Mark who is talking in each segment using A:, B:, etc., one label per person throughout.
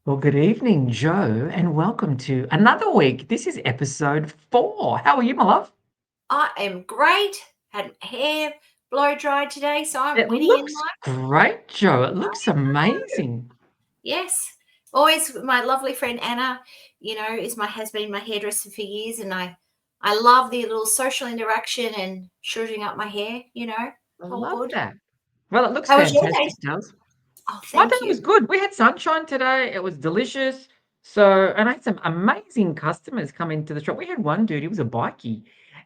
A: Well, good evening, Joe, and welcome to another week. This is episode 4. How are you, my love?
B: I am great. Had my hair blow dried today, so I'm
A: It
B: winning in
A: looks
B: life.
A: great, Joe. It looks amazing.
B: Yes. Always my lovely friend Anna, has been my hairdresser for years, and I love the little social interaction and shooting up my hair,
A: I
B: all
A: love
B: good.
A: that. Well, it looks
B: How was your day?
A: fantastic, does.
B: Oh,
A: My day
B: thank
A: was
B: you.
A: good. We had sunshine today. It was delicious. So, and I had some amazing customers come into the shop. We had one dude, he was a bikie,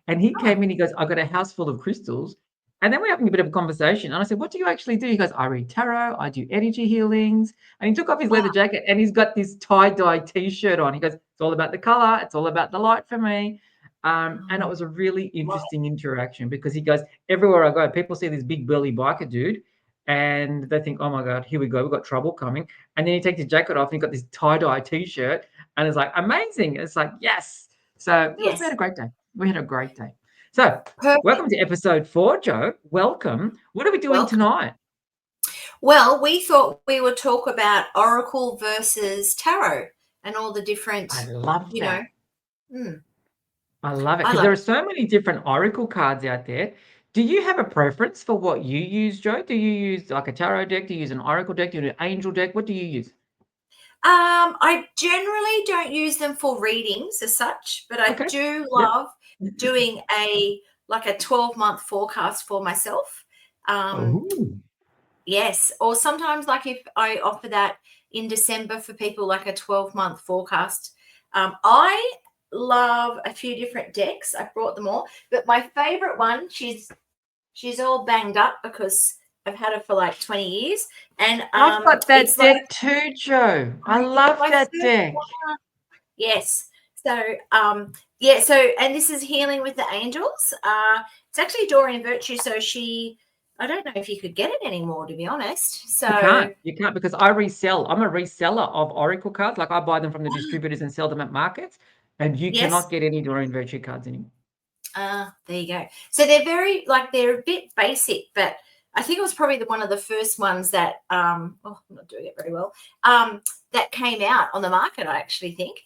A: and he
B: Oh,
A: came in, he goes, "I got a house full of crystals." And then we're having a bit of a conversation. And I said, "What do you actually do?" He goes, "I read tarot, I do energy healings." And he took off his
B: wow.
A: leather jacket and he's got this tie-dye t-shirt on. He goes, "It's all about the color, it's all about the light for me." And it
B: Oh,
A: was a really
B: love
A: interesting interaction because he goes, "Everywhere I go, people see this big burly biker dude and they think, oh my God, here we go, we've got trouble coming." And then he takes his jacket off and he's got this tie-dye t-shirt and it's like amazing. It's like, yes. So
B: it.
A: we had
B: Yes.
A: a great day. We had a great day. So welcome
B: Perfect.
A: to episode 4, Joe. Welcome. What are we doing
B: Welcome.
A: tonight?
B: Well, we thought we would talk about Oracle versus Tarot and all the
A: I
B: different,
A: love
B: you know.
A: that.
B: Hmm,
A: I love it
B: I
A: because
B: love
A: there are
B: it.
A: so many different oracle cards out there. Do you have a preference for what you use, Joe? Do you use like a tarot deck? Do you use an oracle deck? Do you use an angel deck? What do you use?
B: I generally don't use them for readings as such, but I
A: Okay.
B: do
A: Yep.
B: love doing a 12-month forecast for myself. Um,
A: Oh,
B: yes, or sometimes like if I offer that in December for people like a 12-month forecast. I love a few different decks. I brought them all, but my favorite one, she's all banged up because I've had her for like 20 years, and
A: I've got that
B: it's like
A: deck too, Joe. I
B: I it's
A: love
B: my
A: that
B: first
A: deck.
B: one. Yes. So, yeah, so, and this is Healing with the Angels. It's actually Doreen Virtue. So I don't know if you could get it anymore, to be honest.
A: You
B: So,
A: can't. You can't because I resell. I'm a reseller of Oracle cards. Like I buy them from the distributors and sell them at markets, and you
B: yes,
A: cannot get any Doreen Virtue cards anymore.
B: there you go. So they're a bit basic, but I think it was probably one of the first ones that, I'm not doing it very well, that came out on the market, I actually think.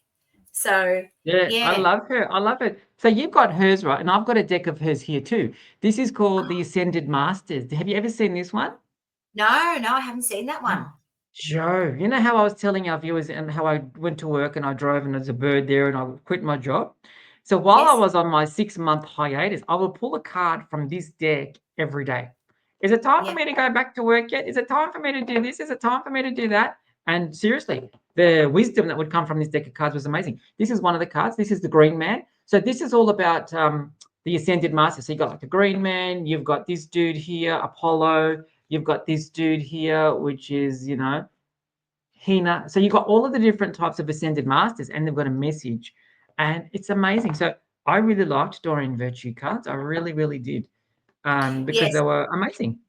B: So,
A: Yeah, I
B: yeah.
A: love her. I love it. So you've got hers, right? And I've got a deck of hers here too. This is called the Ascended Masters. Have you ever seen this one?
B: No, I haven't seen that one.
A: Oh, Joe, you know how I was telling our viewers and how I went to work and I drove and there's a bird there and I quit my job? So while I
B: Yes.
A: was on my 6-month hiatus, I will pull a card from this deck every day. Is it time for
B: Yeah.
A: me to go back to work yet? Is it time for me to do this? Is it time for me to do that? And seriously, the wisdom that would come from this deck of cards was amazing. This is one of the cards. This is the Green Man. So this is all about the Ascended Master. So you got like the Green Man, you've got this dude here, Apollo, you've got this dude here, which is, Hina. So you've got all of the different types of ascended masters, and they've got a message, and it's amazing. So I really liked Doreen Virtue cards. I really, really did, because they
B: Yes.
A: were amazing.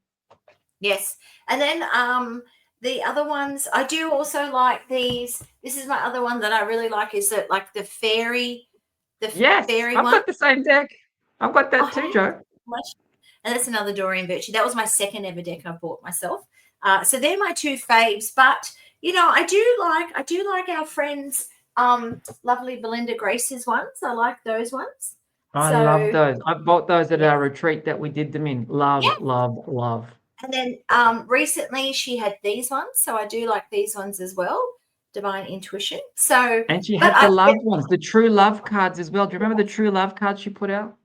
B: Yes. And then the other ones, I do also like these. This is my other one that I really like is that like the
A: Yes,
B: fairy
A: I've
B: one.
A: got the same deck. I've got that too,
B: Oh,
A: Joe.
B: much. And that's another Doreen Virtue. That was my second ever deck I bought myself. So they're my two faves. But I do like our friends, lovely Belinda Grace's ones. I like those ones.
A: I love
B: So
A: those. I bought those at
B: yeah.
A: our retreat that we did them in. Love, love, love.
B: And then recently she had these ones, so I do like these ones as well. Divine Intuition. So,
A: And she
B: but
A: had the loved ones, the true love cards as well. Do you remember the true love cards she put out?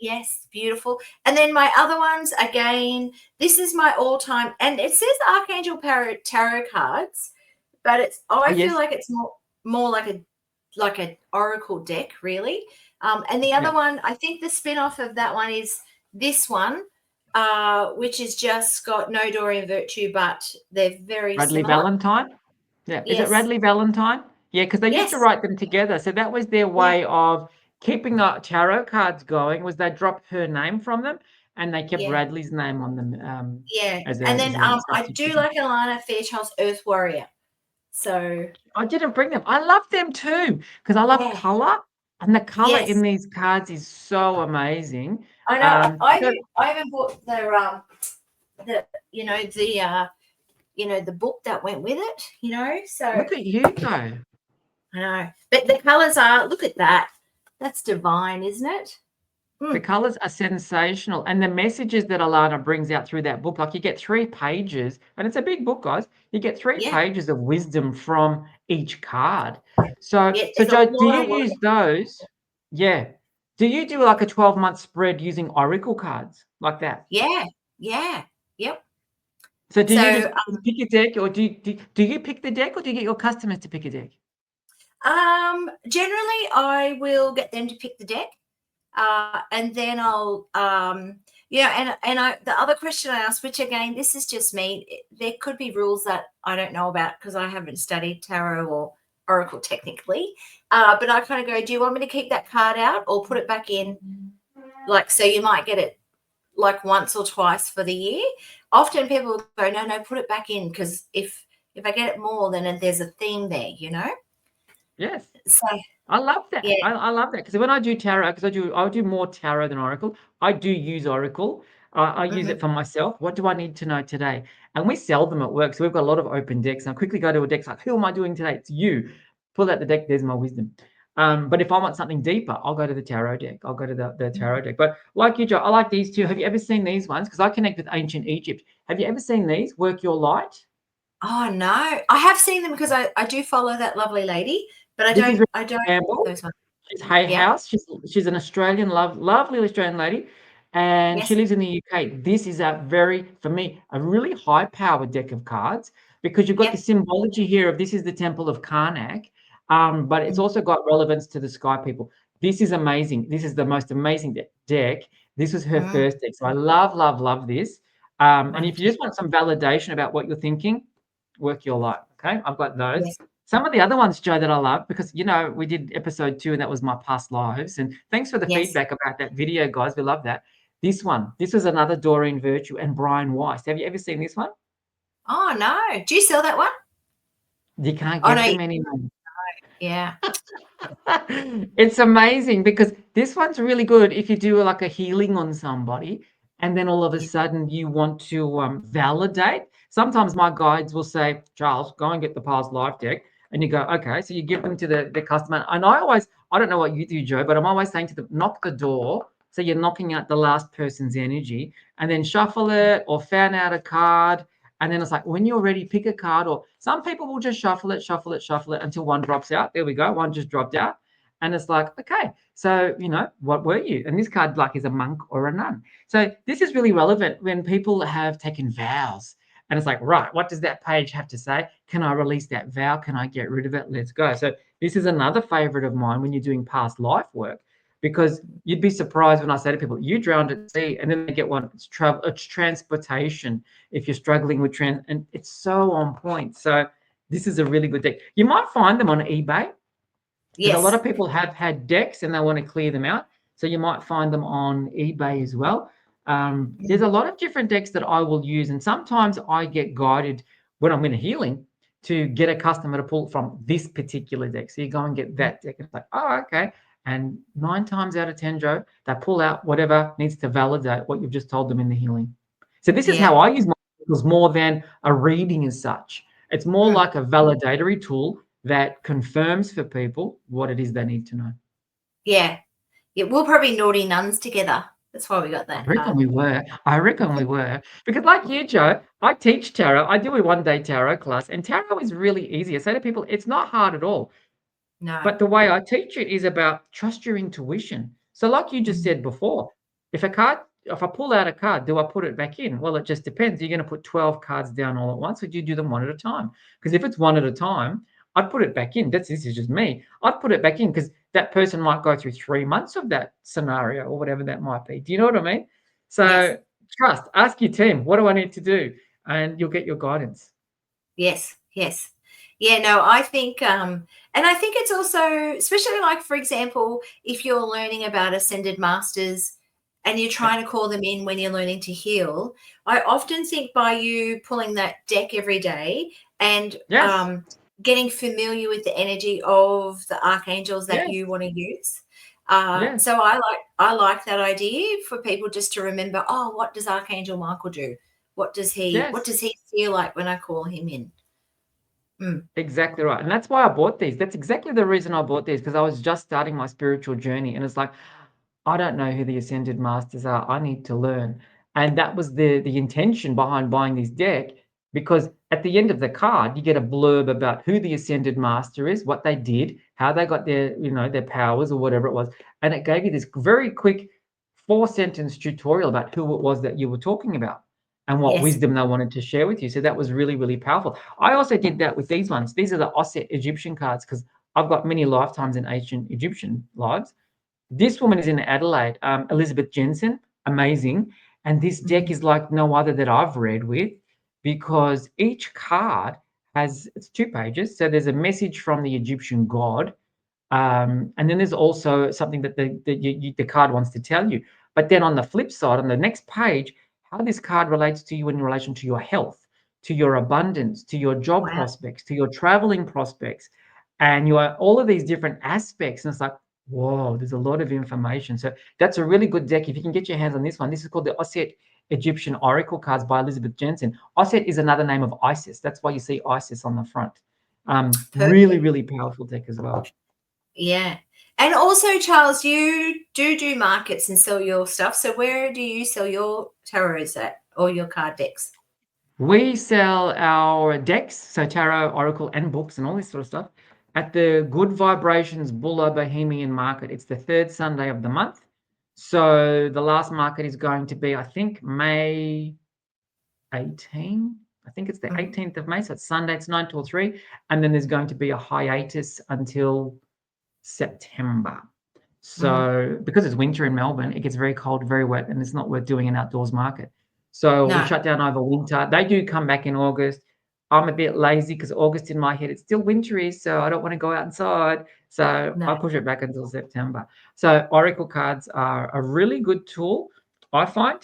B: yes, beautiful. And then my other ones again. This is my all-time, and it says Archangel Tarot cards, but
A: Oh
B: I feel
A: yes,
B: like it's more like a oracle deck, really. And the other
A: yeah.
B: one, I think the spin-off of that one is this one, which has just got no Doreen Virtue, but they're very
A: Radley
B: similar.
A: Valentine. Yeah, is it
B: Yes.
A: Radley Valentine? Yeah, because they used to
B: Yes.
A: write them together. So that was their
B: Yeah.
A: way of keeping the tarot cards going. Was they dropped her name from them and they kept
B: Yeah.
A: Radley's name on them
B: Yeah.
A: as
B: And
A: a
B: then I do
A: substitution.
B: like Alana Fairchild's Earth Warrior. So
A: I didn't bring them. I love them too because I love
B: yeah.
A: color, and the color in
B: Yes.
A: these cards is so amazing.
B: I know. I
A: So
B: do I even bought the the book that went with it. So
A: Look at you go.
B: I know. But the colors look at that. That's divine, isn't it?
A: The colors are sensational. And the messages that Alana brings out through that book, like you get 3 pages, and it's a big book, guys. You get 3
B: Yeah.
A: pages of wisdom from each card. So,
B: Yeah,
A: so
B: there's a
A: Joe, do
B: lot
A: you
B: of work.
A: use those? Yeah. Do you do like a 12-month spread using Oracle cards like that?
B: Yeah. Yep.
A: So do you just
B: So
A: pick a deck, or do you pick the deck, or do you get your customers to pick a deck?
B: generally I will get them to pick the deck. And then I'll and the other question I asked, which again, this is just me, there could be rules that I don't know about because I haven't studied tarot or oracle technically, but I kind of go, do you want me to keep that card out or put it back in? Like, so you might get it like once or twice for the year. Often people will go, no, put it back in, because if I get it more, then there's a theme there,
A: Yes.
B: So
A: I love that.
B: yeah.
A: I love that, because when I do tarot, because I do more tarot than Oracle. I do use Oracle. I use it for myself. What do I need to know today? And we sell them at work, so we've got a lot of open decks. And I quickly go to a deck like, who am I doing today? It's you. Pull out the deck. There's my wisdom. But if I want something deeper, I'll go to the tarot deck. I'll go to the tarot deck. But like you, Joe, I like these two. Have you ever seen these ones? Because I connect with ancient Egypt. Have you ever seen these? Work Your Light.
B: Oh no, I have seen them because I do follow that lovely lady, but I
A: This is
B: don't
A: Rebecca
B: know
A: Campbell.
B: those ones.
A: She's Hay
B: Yeah.
A: House. She's an Australian, lovely Australian lady, and she
B: Yes.
A: lives in the UK. This is for me, a really high-powered deck of cards, because you've got the
B: Yep.
A: symbology here of this is the Temple of Karnak, but it's
B: Mm.
A: also got relevance to the Sky People. This is amazing. This is the most amazing deck. This was her first deck, so I love this. And if you just want some validation about what you're thinking, Work Your Light. Okay, I've got those.
B: Yes.
A: Some of the other ones, Joe, that I love, because we did episode 2, and that was my past lives. And thanks for the
B: Yes.
A: feedback about that video, guys. We love that. This is another Doreen Virtue and Brian Weiss. Have you ever seen this one?
B: Oh no, do you sell that one?
A: You can't
B: Oh
A: get
B: no.
A: them anymore.
B: Yeah.
A: It's amazing, because this one's really good if you do like a healing on somebody, and then all of a sudden you want to validate. Sometimes my guides will say, Charles, go and get the past life deck. And you go, okay. So you give them to the customer. And I don't know what you do, Joe, but I'm always saying to them, knock the door. So you're knocking out the last person's energy, and then shuffle it or fan out a card. And then it's like, when you're ready, pick a card. Or some people will just shuffle it until one drops out. There we go. One just dropped out. And it's like, okay, so, what were you? And this card is a monk or a nun. So this is really relevant when people have taken vows. And it's like, right, what does that page have to say? Can I release that vow? Can I get rid of it? Let's go. So this is another favorite of mine when you're doing past life work, because you'd be surprised when I say to people, you drowned at sea, and then they get one. It's transportation if you're struggling with and it's so on point. So this is a really good deck. You might find them on eBay. Because a lot of people have had decks and they want to clear them out. So you might find them on eBay as well. There's a lot of different decks that I will use. And sometimes I get guided when I'm in a healing to get a customer to pull from this particular deck. So you go and get that deck. It's like, oh, okay. And 9 times out of 10, Joe, they pull out whatever needs to validate what you've just told them in the healing. So this is how I use my tools, more than a reading as such. It's more like a validatory tool that confirms for people what it is they need to know.
B: Yeah. We're probably naughty nuns together. That's why we got that.
A: I reckon we were. Because like you, Joe, I teach tarot. I do a 1-day tarot class, and tarot is really easy. I say to people, it's not hard at all.
B: No.
A: But the way I teach it is about trust your intuition. So like you just said before, if I pull out a card, do I put it back in? Well, it just depends. You're going to put 12 cards down all at once, or do you do them one at a time? Because if it's one at a time, I'd put it back in. This is just me. I'd put it back in, because that person might go through 3 months of that scenario or whatever that might be. Do you know what I mean? So trust. Ask your team, what do I need to do? And you'll get your guidance.
B: Yes. Yeah, no, I think, and I think it's also, especially like, for example, if you're learning about ascended masters and you're trying to call them in when you're learning to heal, I often think by you pulling that deck every day and getting familiar with the energy of the archangels that you want to use. So I like that idea for people just to remember, oh, what does Archangel Michael do? What does he
A: Yes.
B: feel like when I call him in?
A: Exactly right. And that's why I bought these. That's exactly the reason I bought these, because I was just starting my spiritual journey. And it's like, I don't know who the ascended masters are. I need to learn. And that was the intention behind buying this deck, because at the end of the card, you get a blurb about who the ascended master is, what they did, how they got their, their powers or whatever it was. And it gave you this very quick 4-sentence tutorial about who it was that you were talking about and what
B: Yes.
A: wisdom they wanted to share with you. So that was really, really powerful. I also did that with these ones. These are the Osset Egyptian cards, because I've got many lifetimes in ancient Egyptian lives. This woman is in Adelaide, Elizabeth Jensen, amazing. And this deck is like no other that I've read with, because each card it's 2 pages. So there's a message from the Egyptian god. And then there's also something that the card wants to tell you. But then on the flip side, on the next page, how this card relates to you in relation to your health, to your abundance, to your job prospects, to your traveling prospects, and all of these different aspects. And it's like, whoa, there's a lot of information. So that's a really good deck. If you can get your hands on this one, this is called the Osset Egyptian Oracle Cards by Elizabeth Jensen. Osset is another name of Isis. That's why you see Isis on the front. Really, really powerful deck as well.
B: Yeah. And also, Charles, you do markets and sell your stuff. So where do you sell your tarots at, or your card decks?
A: We sell our decks, so tarot, oracle, and books and all this sort of stuff, at the Good Vibrations Bulla Bohemian Market. It's the 3rd Sunday of the month. So the last market is going to be, I think, May 18. I think it's the 18th of May. So it's Sunday, it's 9 till 3. And then there's going to be a hiatus until September. So because it's winter in Melbourne, it gets very cold, very wet, and it's not worth doing an outdoors market. So we shut down over winter. They do come back in August. I'm a bit lazy because August in my head, it's still wintry, so I don't want to go outside. So I push it back until September. So oracle cards are a really good tool, I find,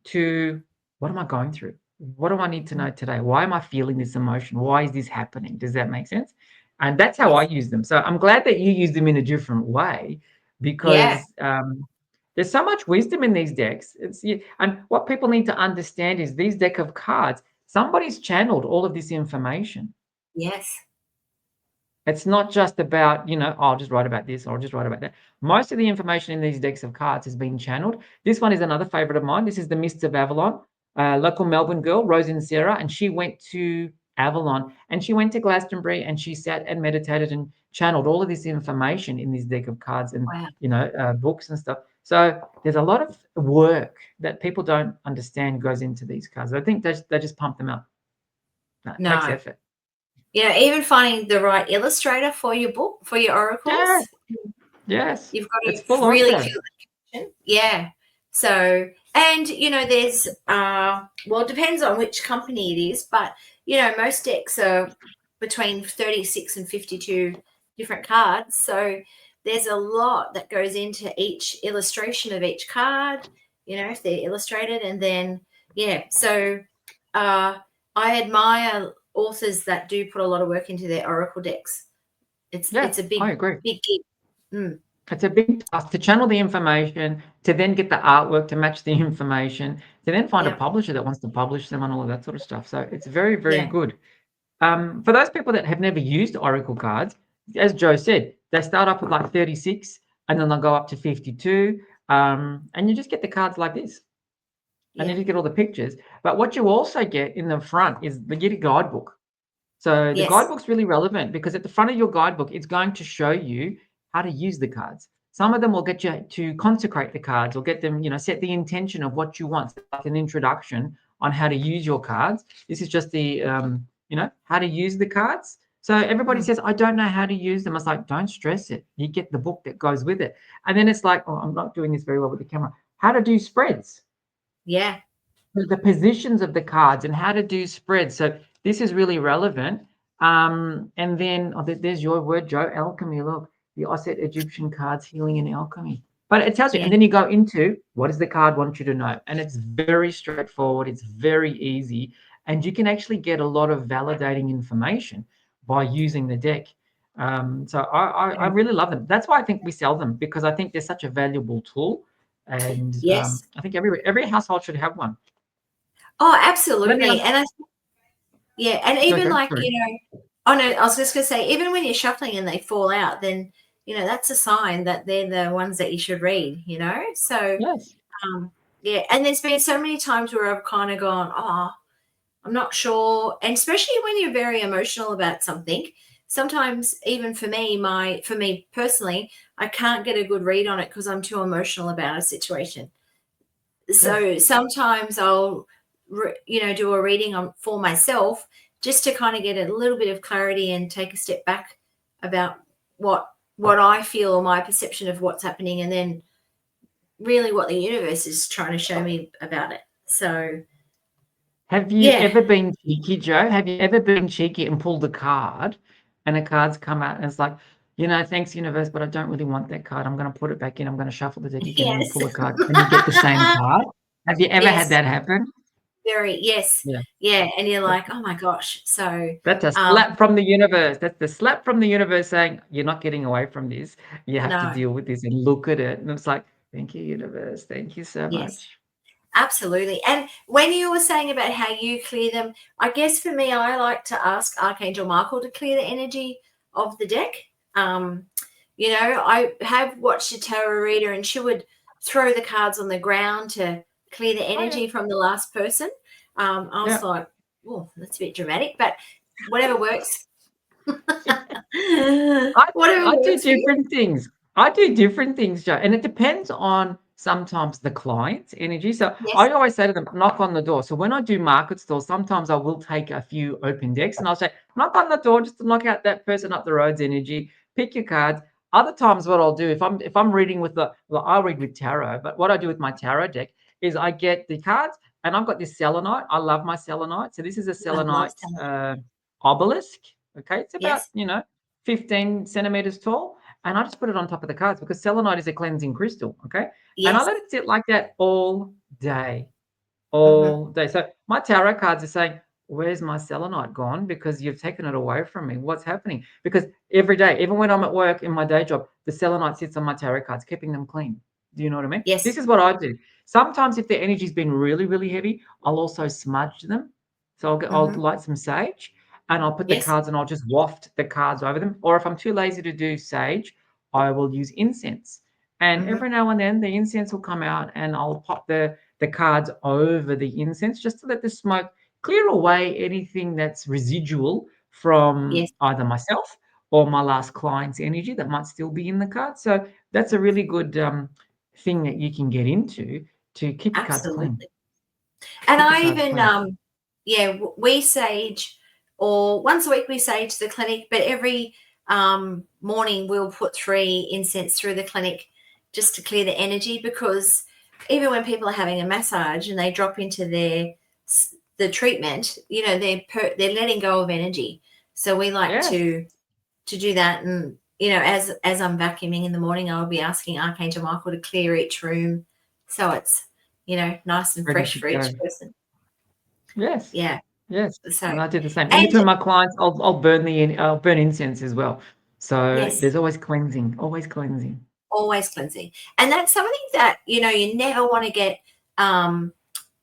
A: to what am I going through? What do I need to know today? Why am I feeling this emotion? Why is this happening? Does that make sense? And that's how I use them. So I'm glad that you use them in a different way, because there's so much wisdom in these decks. And what people need to understand is these deck of cards, somebody's channeled all of this information.
B: Yes.
A: It's not just about, I'll just write about this or I'll just write about that. Most of the information in these decks of cards has been channeled. This one is another favorite of mine. This is the Mists of Avalon, local Melbourne girl, Rosin Sarah, and she went to Avalon and she went to Glastonbury and she sat and meditated and channeled all of this information in this deck of cards and books and stuff. So there's a lot of work that people don't understand goes into these cards. I think they just pump them up. It takes effort.
B: Even finding the right illustrator for your book, for your oracles.
A: Yes.
B: You've got to really feel the connection. So, and there's it depends on which company it is, but most decks are between 36 and 52 different cards. So there's a lot that goes into each illustration of each card, if they're illustrated. And then, so I admire authors that do put a lot of work into their oracle decks. It's a big,
A: I agree.
B: Big gig.
A: It's a big task to channel the information, to then get the artwork to match the information, to then find a publisher that wants to publish them and all of that sort of stuff. So it's very, very good. For those people that have never used oracle cards, as Joe said, they start off with like 36 and then they'll go up to 52. And you just get the cards like this. And then you get all the pictures. But what you also get in the front is you get a guidebook. So the guidebook's really relevant because at the front of your guidebook, it's going to show you how to use the cards. Some of them will get you to consecrate the cards or get them, set the intention of what you want, like an introduction on how to use your cards. This is just the, how to use the cards. So everybody says, I don't know how to use them. I was like, don't stress it. You get the book that goes with it. And then it's like, I'm not doing this very well with the camera. How to do spreads.
B: Yeah.
A: The positions of the cards and how to do spreads. So this is really relevant. And then there's your word, Joe, alchemy. Look, the Osset Egyptian cards, healing and alchemy. But it tells you, and then you go into what does the card want you to know? And it's very straightforward. It's very easy. And you can actually get a lot of validating information by using the deck. So I really love them. That's why I think we sell them, because I think they're such a valuable tool. And I think every household should have one.
B: Oh,
A: Let me
B: absolutely. And yeah, and
A: go,
B: even
A: go,
B: like,
A: sorry.
B: oh no, I was just gonna say, even when you're shuffling and they fall out, then that's a sign that they're the ones that you should read. So
A: Yes.
B: yeah, and there's been so many times where I've kind of gone, oh, I'm not sure, and especially when you're very emotional about something. Sometimes, even for me personally, I can't get a good read on it because I'm too emotional about a situation.
A: Yes.
B: So sometimes I'll do a reading for myself just to kind of get a little bit of clarity and take a step back about what I feel or my perception of what's happening, and then really what the universe is trying to show me about it. So
A: Have you
B: yeah.
A: ever been cheeky, Joe? Have you ever been cheeky and pulled a card and a card's come out and it's like, thanks, universe, but I don't really want that card. I'm going to put it back in. I'm going to shuffle the deck again and you
B: Yes.
A: pull a card and you get the same card. Have you ever had
B: Yes.
A: that happen?
B: Very. Yes.
A: Yeah.
B: Yeah. And you're like, oh my gosh. So
A: That's a slap from the universe. That's the slap from the universe saying, you're not getting away from this. You have to
B: no.
A: deal with this and look at it. And it's like, thank you, universe. Thank you so
B: Yes.
A: much.
B: Absolutely. And when you were saying about how you clear them, I guess for me, I like to ask Archangel Michael to clear the energy of the deck. I have watched a tarot reader and she would throw the cards on the ground to clear the energy from the last person. I was like, oh, that's a bit dramatic, but whatever works. Whatever
A: I do
B: works for you.
A: different things. I do different things, Joe, and it depends on sometimes the client's energy. So
B: Yes.
A: I always say to them, knock on the door. So when I do market stalls, sometimes I will take a few open decks and I'll say, knock on the door just to knock out that person up the road's energy. Pick your cards. Other times, what I'll do if I'm reading I'll read with tarot. But what I do with my tarot deck is I get the cards and I've got this selenite. I love my selenite. So this is a
B: I love
A: selenite
B: talent.
A: obelisk. Okay, it's about
B: Yes.
A: 15 centimeters tall, and I just put it on top of the cards because selenite is a cleansing crystal. Okay, and I
B: Yes.
A: let it sit like that all day,
B: Mm-hmm.
A: all day. So my tarot cards are saying, "Where's my selenite gone? Because you've taken it away from me. What's happening?" Because every day, even when I'm at work in my day job, the selenite sits on my tarot cards, keeping them clean. Do you know what I mean?
B: Yes.
A: This is what I do. Sometimes, if the energy's been really, really heavy, I'll also smudge them. So I'll
B: Mm-hmm.
A: light some sage and I'll put the
B: Yes.
A: cards and I'll just waft the cards over them. Or if I'm too lazy to do sage, I will use incense. And
B: Mm-hmm.
A: every now and then the incense will come out and I'll pop the cards over the incense just to let the smoke clear away anything that's residual from
B: Yes.
A: either myself or my last client's energy that might still be in the card. So that's a really good thing that you can get into to keep your cards clean.
B: Absolutely. And
A: Keep your
B: I
A: cards
B: even,
A: clean.
B: we sage, or once a week we sage the clinic, but every morning we'll put 3 incense through the clinic just to clear the energy, because even when people are having a massage and they drop into the treatment, they're letting go of energy. So we like
A: Yes.
B: to do that. And as I'm vacuuming in the morning, I'll be asking Archangel Michael to clear each room so it's nice and
A: Ready
B: fresh
A: to
B: for
A: go.
B: each person.
A: Yes.
B: Yeah.
A: Yes.
B: So,
A: And I do the same. In
B: and
A: between my clients, I'll burn incense as well. So
B: yes,
A: there's always cleansing, always cleansing.
B: always cleansing. And that's something that you never want to get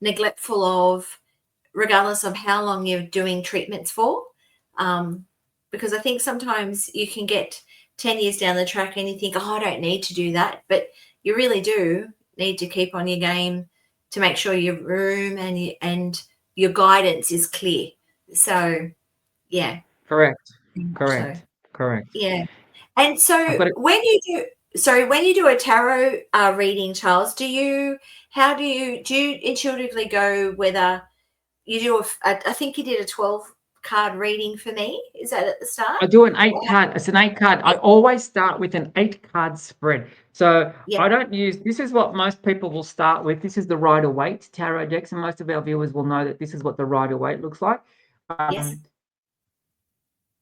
B: neglectful of, regardless of how long you're doing treatments for. Because I think sometimes you can get 10 years down the track and you think, oh, I don't need to do that. But you really do need to keep on your game to make sure your room and your guidance is clear. So, yeah.
A: Correct.
B: Very much so.
A: Correct. Correct.
B: Yeah. And
A: I've
B: so
A: got it.
B: when you do a tarot reading, Charles, do you intuitively go whether you do I think you did a 12 card reading for me. Is that at the start?
A: I do an 8 card. It's an 8 card. I
B: Yeah.
A: always start with an 8 card spread. So
B: Yeah.
A: I don't use, this is what most people will start with. This is the Rider-Waite tarot decks, and most of our viewers will know that this is what the Rider-Waite looks like.
B: Yes.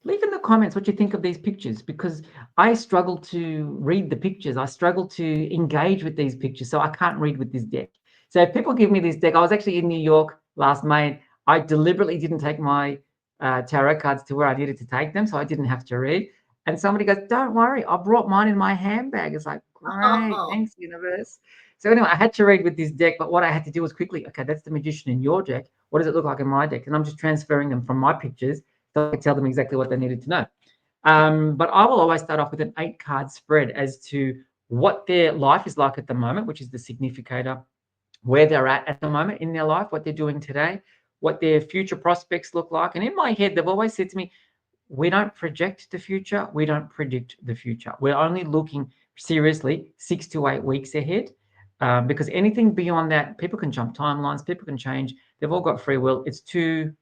A: Leave in the comments what you think of these pictures, because I struggle to read the pictures. I struggle to engage with these pictures, so I can't read with this deck. So if people give me this deck, I was actually in New York last May. I deliberately didn't take my tarot cards to where I needed to take them, so I didn't have to read. And somebody goes, "Don't worry, I brought mine in my handbag." It's like, great,
B: Oh,
A: thanks, universe. So anyway, I had to read with this deck, but what I had to do was quickly, okay, that's the Magician in your deck. what does it look like in my deck? And I'm just transferring them from my pictures so I can tell them exactly what they needed to know. But I will always start off with an 8-card spread as to what their life is like at the moment, which is the significator, where they're at the moment in their life, what they're doing today, what their future prospects look like. And in my head, they've always said to me, we don't project the future, we don't predict the future. We're only looking seriously 6 to 8 weeks ahead, because anything beyond that, people can jump timelines, people can change. They've all got free will. It's too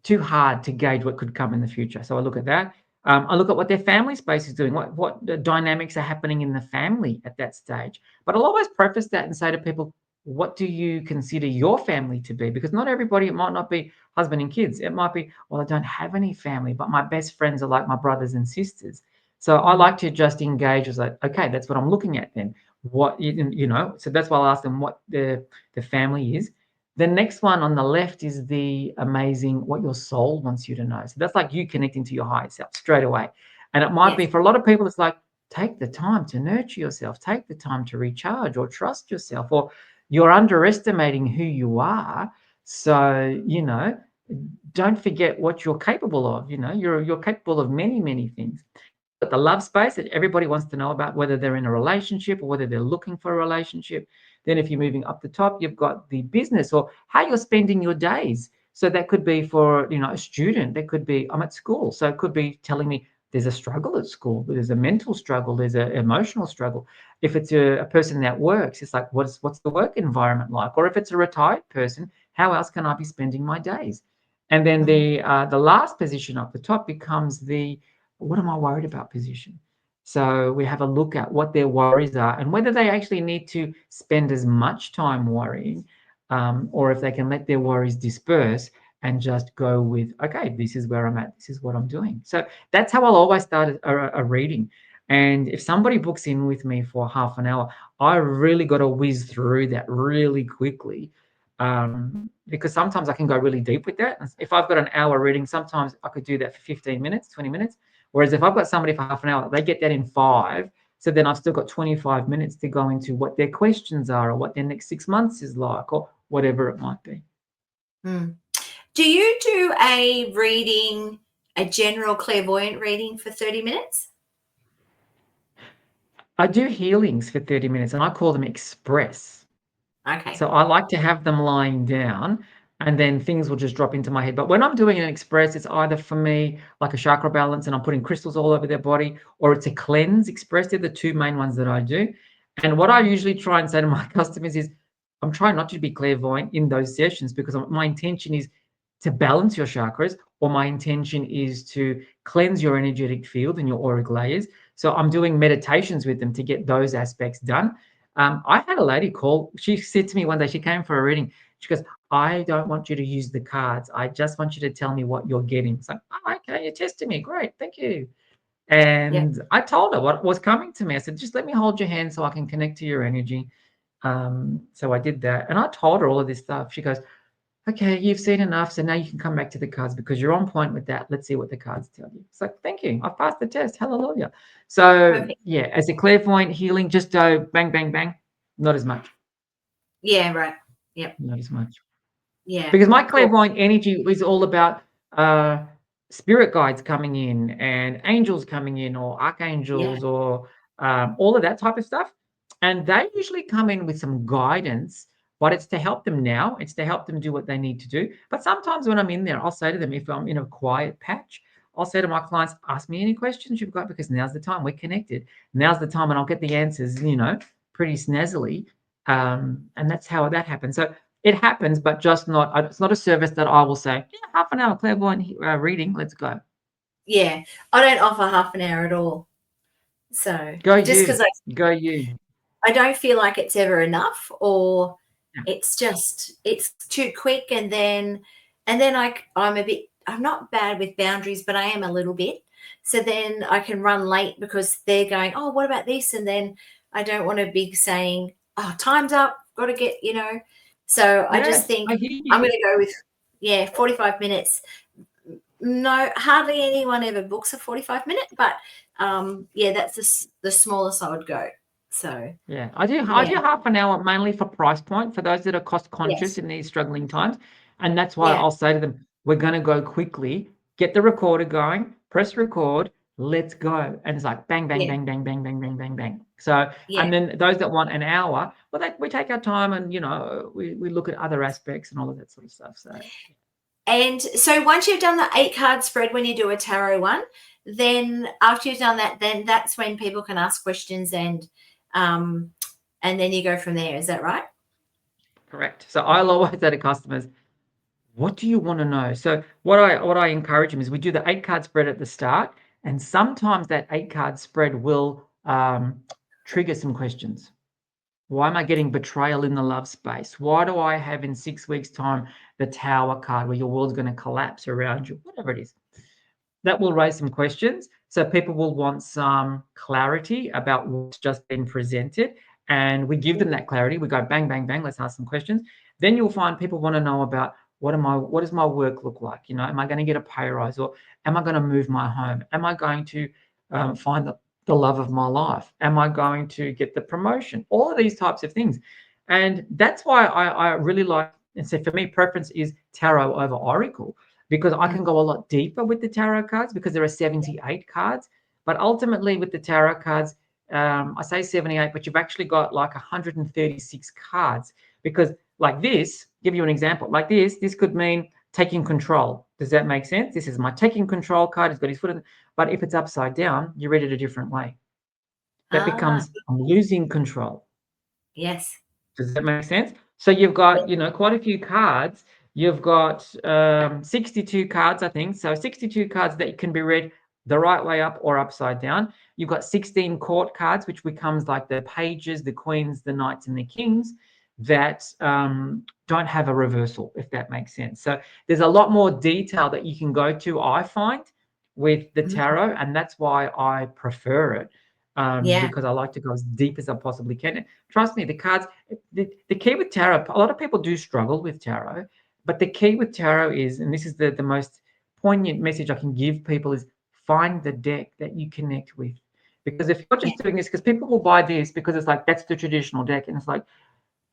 A: hard to gauge what could come in the future. So I look at that. I look at what their family space is doing, what the dynamics are happening in the family at that stage. But I'll always preface that and say to people, what do you consider your family to be? Because not everybody, it might not be husband and kids. It might be, well, I don't have any family, but my best friends are like my brothers and sisters. So I like to just engage as like, okay, that's what I'm looking at then. What, so that's why I'll ask them what the family is. The next one on the left is the amazing what your soul wants you to know. So that's like you connecting to your higher self straight away. And it might be for a lot of people, it's like, take the time to nurture yourself, take the time to recharge or trust yourself, or you're underestimating who you are. So, don't forget what you're capable of. You're capable of many, many things. But the love space that everybody wants to know about, whether they're in a relationship or whether they're looking for a relationship. Then if you're moving up the top, you've got the business or how you're spending your days. So that could be for, a student. That could be, I'm at school. So it could be telling me there's a struggle at school. There's a mental struggle. There's an emotional struggle. If it's a person that works, it's like, what's the work environment like? Or if it's a retired person, how else can I be spending my days? And then the last position up the top becomes the, what am I worried about position. So we have a look at what their worries are and whether they actually need to spend as much time worrying, or if they can let their worries disperse and just go with, okay, this is where I'm at, this is what I'm doing. So that's how I'll always start a reading. And if somebody books in with me for half an hour, I really got to whiz through that really quickly, because sometimes I can go really deep with that. If I've got an hour reading, sometimes I could do that for 15 minutes, 20 minutes. Whereas if I've got somebody for half an hour, they get that in 5. So then I've still got 25 minutes to go into what their questions are or what their next 6 months is like or whatever it might be.
B: Do you do a general clairvoyant reading for 30 minutes?
A: I do healings for 30 minutes and I call them express.
B: Okay.
A: So I like to have them lying down and then things will just drop into my head. But when I'm doing an express, it's either for me like a chakra balance and I'm putting crystals all over their body, or it's a cleanse express. They're the 2 main ones that I do. And what I usually try and say to my customers is, I'm trying not to be clairvoyant in those sessions because my intention is to balance your chakras, or my intention is to cleanse your energetic field and your auric layers. So I'm doing meditations with them to get those aspects done. I had a lady call. She said to me one day, she came for a reading. She goes, I don't want you to use the cards. I just want you to tell me what you're getting. It's like, oh, okay, you're testing me. Great. Thank you. And I told her what was coming to me. I said, just let me hold your hand so I can connect to your energy. So I did that. And I told her all of this stuff. She goes, okay, you've seen enough. So now you can come back to the cards because you're on point with that. Let's see what the cards tell you. It's like, thank you. I passed the test. Hallelujah. So
B: Perfect.
A: yeah, as a clairvoyant healing, just go bang, bang, bang. Not as much.
B: Yeah, right. Yep.
A: Not as much.
B: Yeah.
A: Because my clairvoyant energy is all about spirit guides coming in and angels coming in, or archangels, or all of that type of stuff. And they usually come in with some guidance, but it's to help them now. It's to help them do what they need to do. But sometimes when I'm in there, I'll say to them, if I'm in a quiet patch, I'll say to my clients, ask me any questions you've got because now's the time. We're connected. Now's the time, and I'll get the answers, pretty snazzily. And that's how that happens. So it happens, but just not. It's not a service that I will say, yeah, half an hour clairvoyant reading. Let's go.
B: Yeah, I don't offer half an hour at all. So
A: Go
B: just
A: you.
B: because
A: Go you.
B: I don't feel like it's ever enough, or
A: Yeah.
B: it's too quick, and then I'm not bad with boundaries, but I am a little bit. So then I can run late because they're going, oh, what about this? And then I don't want to be saying, oh, time's up, got to get, So I just think
A: I hear you.
B: I'm going to go with 45 minutes. No, hardly anyone ever books a 45-minute, but that's the smallest I would go. So
A: Yeah, I do
B: yeah,
A: half an hour mainly for price point for those that are cost conscious
B: yes,
A: in these struggling times. And that's why
B: yeah,
A: I'll say to them, we're going to go quickly, get the recorder going, press record, let's go. And it's like bang, bang,
B: yeah,
A: bang, bang, bang, bang, bang, bang, bang. So,
B: yeah.
A: and then those that want an hour, well, we take our time and, we look at other aspects and all of that sort of stuff. So,
B: And so once you've done the 8-card spread when you do a tarot one, then after you've done that, then that's when people can ask questions and then you go from there. Is that right?
A: correct. So I'll always say to customers, what do you want to know? So what I encourage them is we do the 8-card spread at the start, and sometimes that 8-card spread will trigger some questions. Why am I getting betrayal in the love space? Why do I have in 6 weeks' time the Tower card where your world's going to collapse around you? Whatever it is. That will raise some questions. So people will want some clarity about what's just been presented. And we give them that clarity. We go bang, bang, bang, let's ask some questions. Then you'll find people want to know about what does my work look like? Am I going to get a pay rise, or am I going to move my home? Am I going to find the love of my life? Am I going to get the promotion? All of these types of things. And that's why I really like, and so for me, preference is tarot over oracle, because I can go a lot deeper with the tarot cards because there are 78 cards. But ultimately, with the tarot cards, I say 78, but you've actually got like 136 cards. Because, like this, give you an example, like this could mean taking control. Does that make sense? This is my taking control card. It's got his foot in, but if it's upside down, you read it a different way. That
B: Ah,
A: becomes I'm losing control.
B: yes.
A: Does that make sense? So you've got, quite a few cards. You've got 62 cards, I think. So 62 cards that can be read the right way up or upside down. You've got 16 court cards, which becomes like the pages, the queens, the knights, and the kings that don't have a reversal, if that makes sense. So there's a lot more detail that you can go to, I find, with the
B: Mhm.
A: tarot, and that's why I prefer it.
B: Yeah.
A: Because I like to go as deep as I possibly can. And trust me, the cards, the key with tarot, a lot of people do struggle with tarot, but the key with tarot is, and this is the most poignant message I can give people, is find the deck that you connect with. Because if you're
B: Yeah.
A: just doing this, because people will buy this because it's like, that's the traditional deck. And it's like,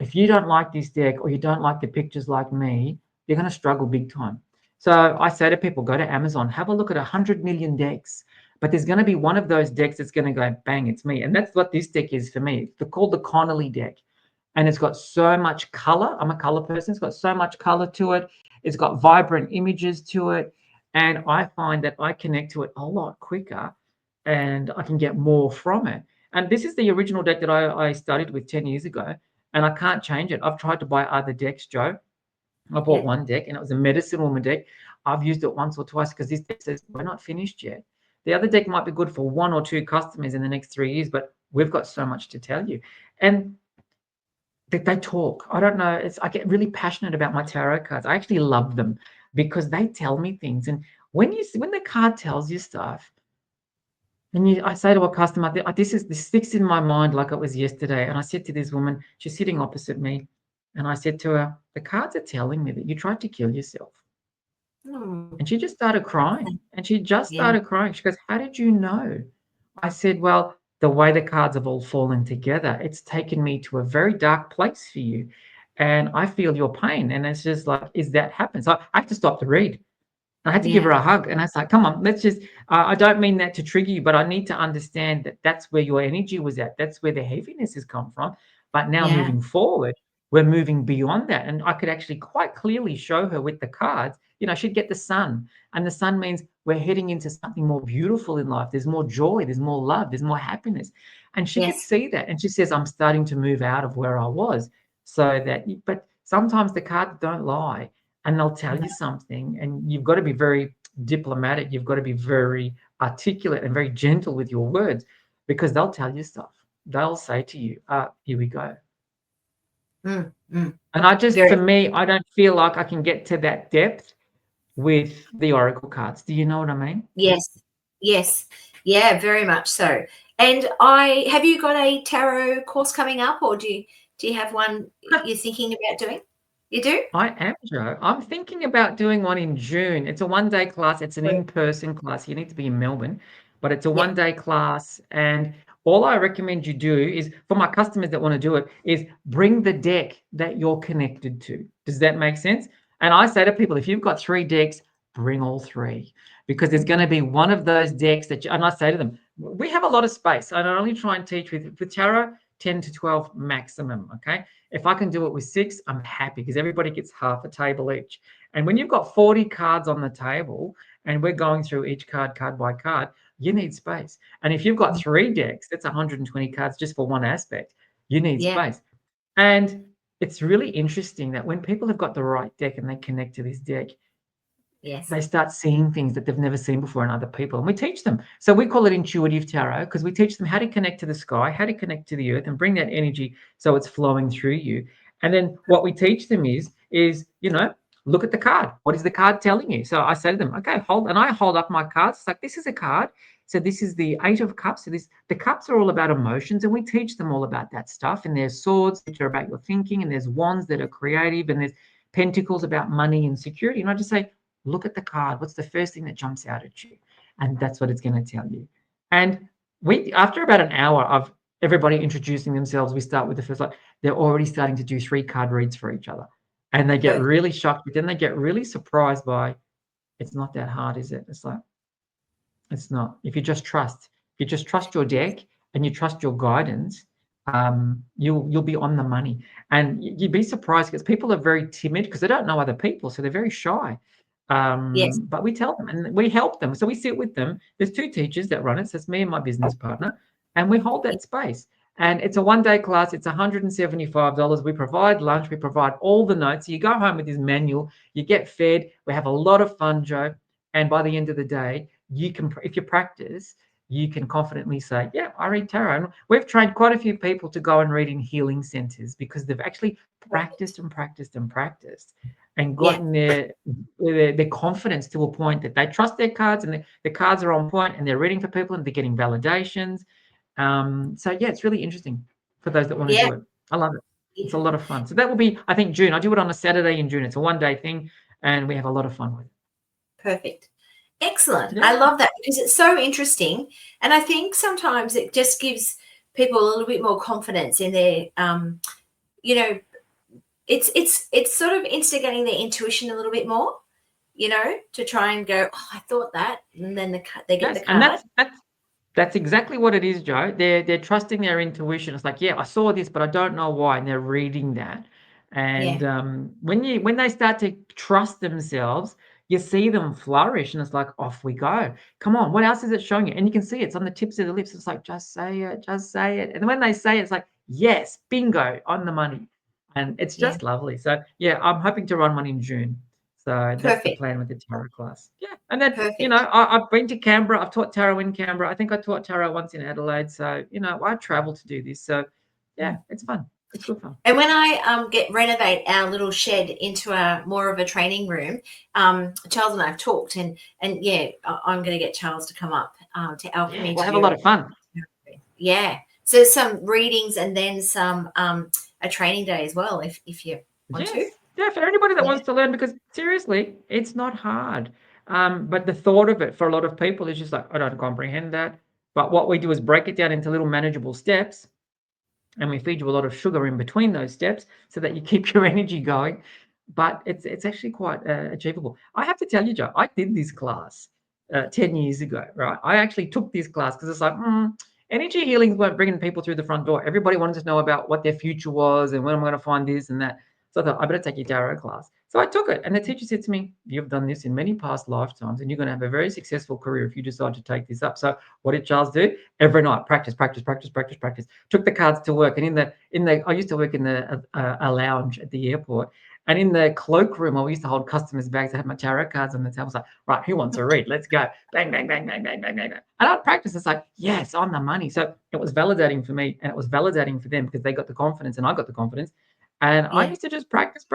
A: if you don't like this deck or you don't like the pictures like me, you're going to struggle big time. So I say to people, go to Amazon, have a look at 100 million decks, but there's going to be one of those decks that's going to go, bang, it's me. And that's what this deck is for me. It's called the Connolly deck. And it's got so much color. I'm a color person. It's got so much color to it. It's got vibrant images to it. And I find that I connect to it a lot quicker and I can get more from it. And this is the original deck that I started with 10 years ago, and I can't change it. I've tried to buy other decks, Joe. I bought
B: Yeah.
A: one deck and it was a medicine woman deck. I've used it once or twice because this deck says we're not finished yet. The other deck might be good for 1 or 2 customers in the next 3 years, but we've got so much to tell you. And they talk. I don't know. I get really passionate about my tarot cards. I actually love them because they tell me things. And when the card tells you stuff, and I say to a customer, this sticks in my mind like it was yesterday. And I said to this woman, she's sitting opposite me, and I said to her, the cards are telling me that you tried to kill yourself.
B: Mm.
A: And she just started crying. And she just
B: Yeah.
A: started crying. She goes, how did you know? I said, well, the way the cards have all fallen together, it's taken me to a very dark place for you. And I feel your pain. And it's just like, is that happening? So I have to stop the read. I had to give her
B: Yeah.
A: a hug, and I was like, "Come on, let's just." I don't mean that to trigger you, but I need to understand that that's where your energy was at. That's where the heaviness has come from. But now
B: Yeah.
A: moving forward, we're moving beyond that, and I could actually quite clearly show her with the cards. She'd get the sun, and the sun means we're heading into something more beautiful in life. There's more joy, there's more love, there's more happiness, and she could
B: Yes.
A: see that. And she says, "I'm starting to move out of where I was." So that, but sometimes the cards don't lie and they'll tell
B: No.
A: you something, and you've got to be very diplomatic. You've got to be very articulate and very gentle with your words, because they'll tell you stuff. They'll say to you, here we go.
B: Mm, mm.
A: And for
B: Very.
A: me, I don't feel like I can get to that depth with the oracle cards. Do you know what I mean?
B: Yes. Yes. Yeah, very much so. And have you got a tarot course coming up, or do you have one you're thinking about doing? You do?
A: I am, Joe. I'm thinking about doing one in June. It's a 1-day class. It's an
B: Great.
A: in-person class. You need to be in Melbourne, but it's a
B: Yep.
A: 1-day class. And all I recommend you do is, for my customers that want to do it, is bring the deck that you're connected to. Does that make sense? And I say to people, if you've got 3 decks, bring all 3, because there's going to be one of those decks that and I say to them, we have a lot of space. I only try and teach with tarot 10 to 12 maximum. Okay. If I can do it with 6, I'm happy, because everybody gets half a table each. And when you've got 40 cards on the table and we're going through each card by card, you need space. And if you've got 3 decks, that's 120 cards just for one aspect. You need space. And it's really interesting that when people have got the right deck and they connect to this deck, they start seeing things that they've never seen before in other people. And we teach them. So we call it intuitive tarot, because we teach them how to connect to the sky, how to connect to the earth, and bring that energy so it's flowing through you. And then what we teach them is look at the card. What is the card telling you? So I say to them, okay, hold, and I hold up my cards. It's like, this is a card. So this is the 8 of Cups. So the cups are all about emotions, and we teach them all about that stuff. And there's swords, which are about your thinking, and there's wands that are creative, and there's pentacles about money and security. And I just say, look at the card. What's the first thing that jumps out at you? And that's what it's going to tell you. And after about an hour of everybody introducing themselves, we start with the first, they're already starting to do 3 card reads for each other. And they get really shocked, but then they get really surprised by, it's not that hard, is it? It's like, it's not. If you just trust your deck and you trust your guidance, you'll be on the money. And you'd be surprised, because people are very timid because they don't know other people, so they're very shy. But we tell them and we help them. So we sit with them. There's 2 teachers that run it. So it's me and my business partner, and we hold that space. And it's a 1-day class. It's $175. We provide lunch. We provide all the notes. So you go home with this manual. You get fed. We have a lot of fun, Joe. And by the end of the day, you can, if you practice, you can confidently say, yeah, I read tarot. And we've trained quite a few people to go and read in healing centers, because they've actually practiced and practiced and practiced and gotten their confidence to a point that they trust their cards, and the cards are on point, and they're reading for people, and they're getting validations. So yeah, it's really interesting for those that want to do it. I love it. It's a lot of fun. So that will be, I think, June. I do it on a Saturday in June. It's a 1-day thing, and we have a lot of fun with it.
B: Perfect. Excellent. I love that, because it's so interesting. And I think sometimes it just gives people a little bit more confidence in their, it's sort of instigating their intuition a little bit more, to try and go, oh, I thought that. And then they get the card.
A: And that's exactly what it is, Joe. They're trusting their intuition. It's like, yeah, I saw this, but I don't know why. And they're reading that. And when they start to trust themselves, you see them flourish, and it's like, off we go. Come on, what else is it showing you? And you can see it's on the tips of the lips. It's like, just say it, just say it. And when they say it, it's like, yes, bingo, on the money. And it's just lovely. So yeah, I'm hoping to run one in June. So that's the plan with the tarot class. Yeah. And then, I've been to Canberra. I've taught tarot in Canberra. I think I taught tarot once in Adelaide. So, I travel to do this. So yeah, it's fun. It's good fun.
B: And when I renovate our little shed into more of a training room, Charles and I have talked, and yeah, I'm going to get Charles to come up to our community.
A: We'll have a lot of fun.
B: Yeah. So some readings, and then some a training day as well, if you want to.
A: Yeah, for anybody that wants to learn, because seriously, it's not hard. But the thought of it for a lot of people is just like, I don't comprehend that. But what we do is break it down into little manageable steps. And we feed you a lot of sugar in between those steps so that you keep your energy going. But it's actually quite achievable. I have to tell you, Joe, I did this class 10 years ago, right? I actually took this class because it's like, energy healings weren't bringing people through the front door. Everybody wanted to know about what their future was and when I'm going to find this and that. So I thought, I better take your tarot class. So I took it, and the teacher said to me, you've done this in many past lifetimes, and you're going to have a very successful career if you decide to take this up. So what did Charles do? Every night, practice. Took the cards to work, and in the I used to work in a lounge at the airport, and in the cloakroom, I used to hold customers' bags. I had my tarot cards on the table. I was like, right, who wants to read? Let's go. Bang, bang, bang, bang, bang, bang, bang. And I'd practice. It's like, yes, on the money. So it was validating for me, and it was validating for them, because they got the confidence and I got the confidence. And I used to just practice.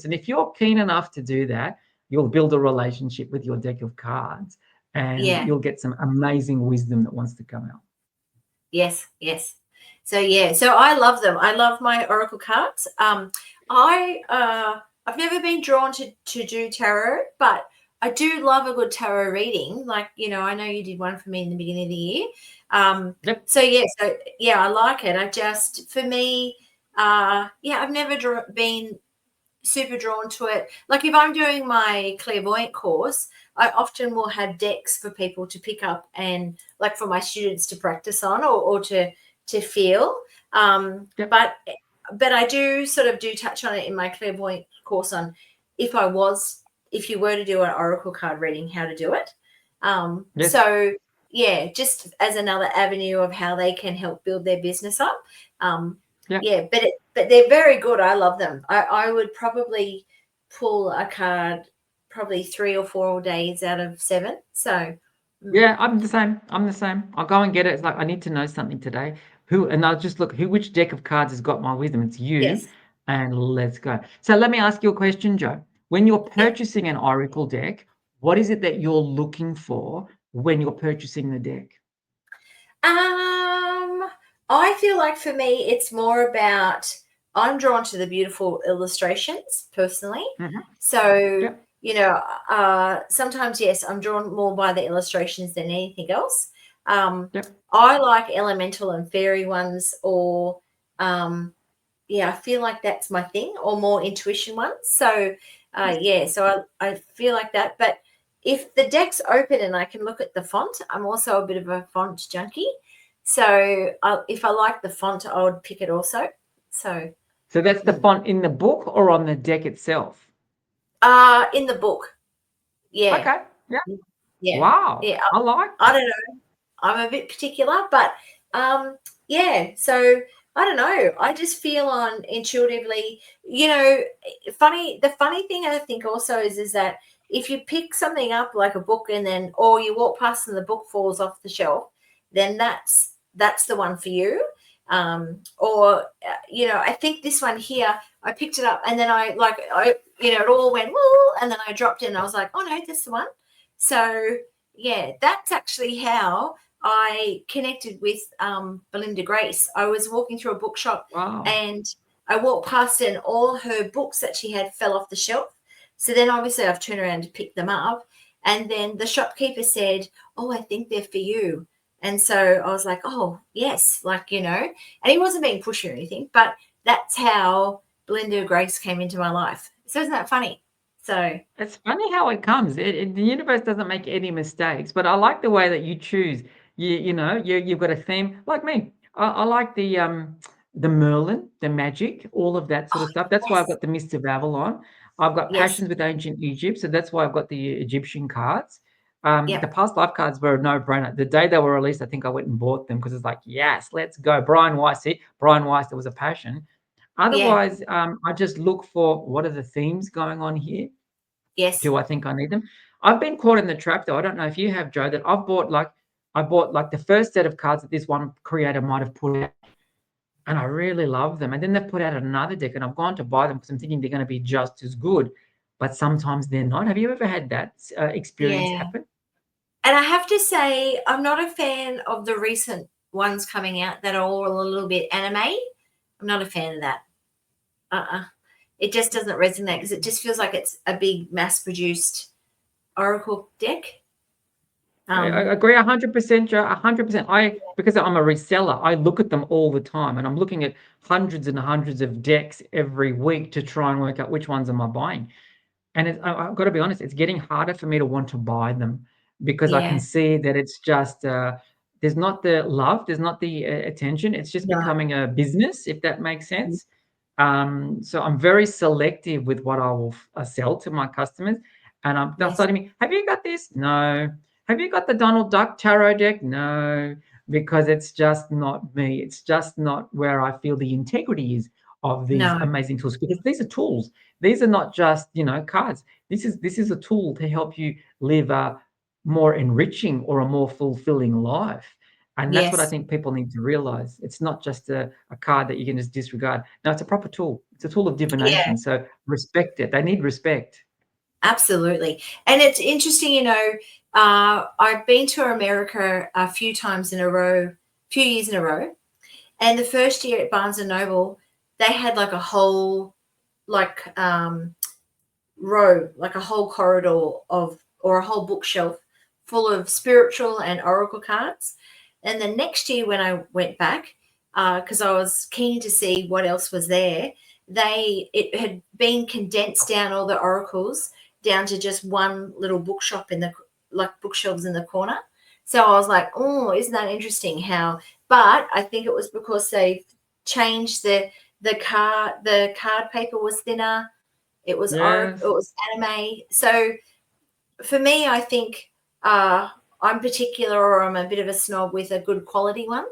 A: And if you're keen enough to do that, you'll build a relationship with your deck of cards, and you'll get some amazing wisdom that wants to come out.
B: Yes. So I love them. I love my oracle cards. I've never been drawn to do tarot, but I do love a good tarot reading. Like, I know you did one for me in the beginning of the year.
A: Yep.
B: So I like it. I just, for me, I've never been super drawn to it. Like if I'm doing my clairvoyant course, I often will have decks for people to pick up and like for my students to practice on or to feel.
A: Yep.
B: But I do sort of touch on it in my clairvoyant course on if you were to do an oracle card reading, how to do it.
A: Yes.
B: So just as another avenue of how they can help build their business up.
A: Yeah.
B: But they're very good. I love them. I would probably pull a card probably 3 or 4 days out of 7. So
A: Yeah, I'm the same. I'm the same. I'll go and get it. It's like I need to know something today. And I'll just look which deck of cards has got my wisdom. It's you,
B: yes.
A: and let's go. So let me ask you a question, Joe. When you're
B: Yeah.
A: purchasing an Oracle deck, what is it that you're looking for when you're purchasing the deck?
B: I feel like for me, it's more about I'm drawn to the beautiful illustrations personally.
A: Mhm.
B: So,
A: Yep.
B: sometimes, yes, I'm drawn more by the illustrations than anything else.
A: Yep.
B: I like elemental and fairy ones, or I feel like that's my thing, or more intuition ones. So, so I feel like that. But if the deck's open and I can look at the font, I'm also a bit of a font junkie. So if I like the font, I would pick it also. So
A: that's the font in the book or on the deck itself?
B: in the book, yeah,
A: Okay. Yeah.
B: yeah,
A: Wow.
B: yeah.
A: I like
B: I
A: that.
B: don't know. I'm a bit particular, but so I don't know. I just feel on intuitively, the funny thing I think also is that if you pick something up like a book or you walk past and the book falls off the shelf, then that's the one for you. I think this one here, I picked it up and then it all went woo, and then I dropped it and I was like, oh no, that's the one. So that's actually how I connected with Belinda Grace. I was walking through a bookshop
A: Wow.
B: and I walked past and all her books that she had fell off the shelf. So then obviously I've turned around to pick them up. And then the shopkeeper said, oh, I think they're for you. And so I was like, oh, yes, and he wasn't being pushy or anything, but that's how Belinda Grace came into my life. So isn't that funny? So
A: It's funny how it comes. The universe doesn't make any mistakes, but I like the way that you choose. You've got a theme like me. I like the Merlin, the magic, all of that sort of stuff. That's why I've
B: yes,
A: got the Mist of Avalon. I've got
B: yes,
A: passions with ancient Egypt, so that's why I've got the Egyptian cards. The
B: yep,
A: past life cards were a no-brainer. The day they were released, I think I went and bought them because it's like, yes, let's go. Brian Weiss, see, Brian Weiss, there was a passion.
B: yeah,
A: Otherwise, I just look for what are the themes going on here.
B: yes.
A: Do I think I need them? I've been caught in the trap, though. I don't know if you have, Joe, that I bought like the first set of cards that this one creator might have put out, and I really love them. And then they've put out another deck, and I've gone to buy them because I'm thinking they're going to be just as good, but sometimes they're not. Have you ever had that experience
B: Yeah.
A: happen?
B: And I have to say, I'm not a fan of the recent ones coming out that are all a little bit anime. I'm not a fan of that. It just doesn't resonate because it just feels like it's a big mass-produced Oracle deck.
A: I agree 100%, Joe. 100%. Because I'm a reseller, I look at them all the time, and I'm looking at hundreds and hundreds of decks every week to try and work out which ones am I buying. And I've got to be honest, it's getting harder for me to want to buy them because I can
B: Yeah.
A: see that it's just there's not the love, there's not the attention. It's just
B: No.
A: becoming a business, if that makes sense. So I'm very selective with what I will sell to my customers. And they'll say
B: Yes.
A: to me, "Have you got this? No. Have you got the Donald Duck tarot deck? No." Because it's just not me. It's just not where I feel the integrity is of these
B: No.
A: amazing tools. Because these are tools. These are not just cards. This is a tool to help you live a more enriching or a more fulfilling life. And that's what I
B: Yes.
A: think people need to realize. It's not just a card that you can just disregard. No, it's a proper tool. It's a tool of
B: Yeah.
A: divination. So respect it. They need respect.
B: Absolutely. And it's interesting, I've been to America a few times in a row, few years in a row. And the first year at Barnes and Noble, they had like a whole row, like a whole corridor of or a whole bookshelf full of spiritual and oracle cards. And the next year when I went back, because I was keen to see what else was there, it had been condensed down, all the oracles, down to just one little bookshop bookshelves in the corner. So I was like, oh, isn't that interesting how? But I think it was because they changed the card paper was thinner. It was
A: Yes.
B: it was anime. So for me, I think I'm particular, or I'm a bit of a snob with a good quality one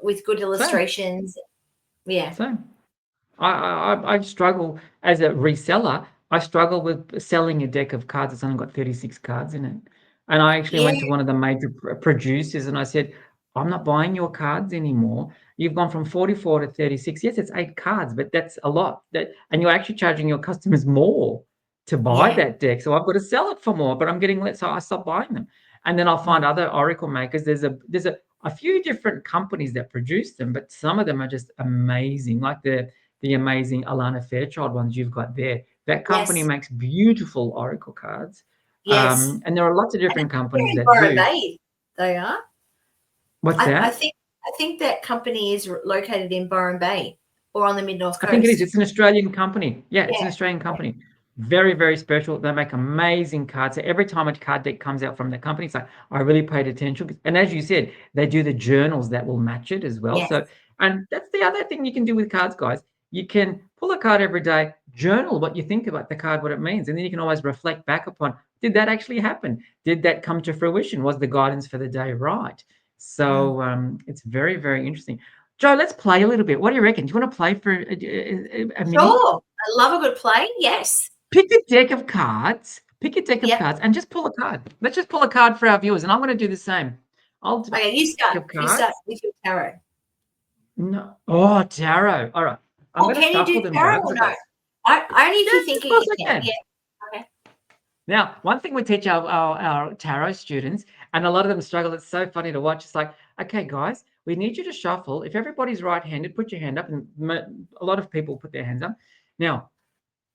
B: with good illustrations. Yeah.
A: So I struggle as a reseller. I struggle with selling a deck of cards that's only got 36 cards in it. And I actually went to one of the major producers and I said, I'm not buying your cards anymore. You've gone from 44 to 36. Yes, it's 8 cards, but that's a lot. And you're actually charging your customers more to buy that deck. So I've got to sell it for more, but I'm getting less. So I stopped buying them. And then I'll find other oracle makers. There's a few different companies that produce them, but some of them are just amazing, like the amazing Alana Fairchild ones you've got there. That company makes beautiful oracle cards.
B: Yes.
A: And there are lots of different companies that
B: Byron
A: do.
B: Bay, they are.
A: What's that?
B: I think that company is located in Byron Bay or on the mid-north coast.
A: I think it is. It's an Australian company. Yeah, it's an Australian company. Very, very special. They make amazing cards. So every time a card deck comes out from that company, it's like, I really paid attention. And as you said, they do the journals that will match it as well.
B: Yes.
A: So, and that's the other thing you can do with cards, guys. You can pull a card every day, journal what you think about the card, what it means, and then you can always reflect back upon, did that actually happen? Did that come to fruition? Was the guidance for the day right? So it's very, very interesting. Jo, let's play a little bit. What do you reckon? Do you want to play for a minute?
B: Sure. I love a good play. Yes.
A: Pick a deck of cards. Pick a deck of cards and just pull a card. Let's just pull a card for our viewers, and I'm going to do the same.
B: Okay, you start. You start with your tarot.
A: No. Oh, tarot. All right.
B: Can you do tarot or no? I only if you think you can. Yeah. Okay.
A: Now, one thing we teach our tarot students, and a lot of them struggle, it's so funny to watch. It's like, okay, guys, we need you to shuffle. If everybody's right-handed, put your hand up, and a lot of people put their hands up. Now,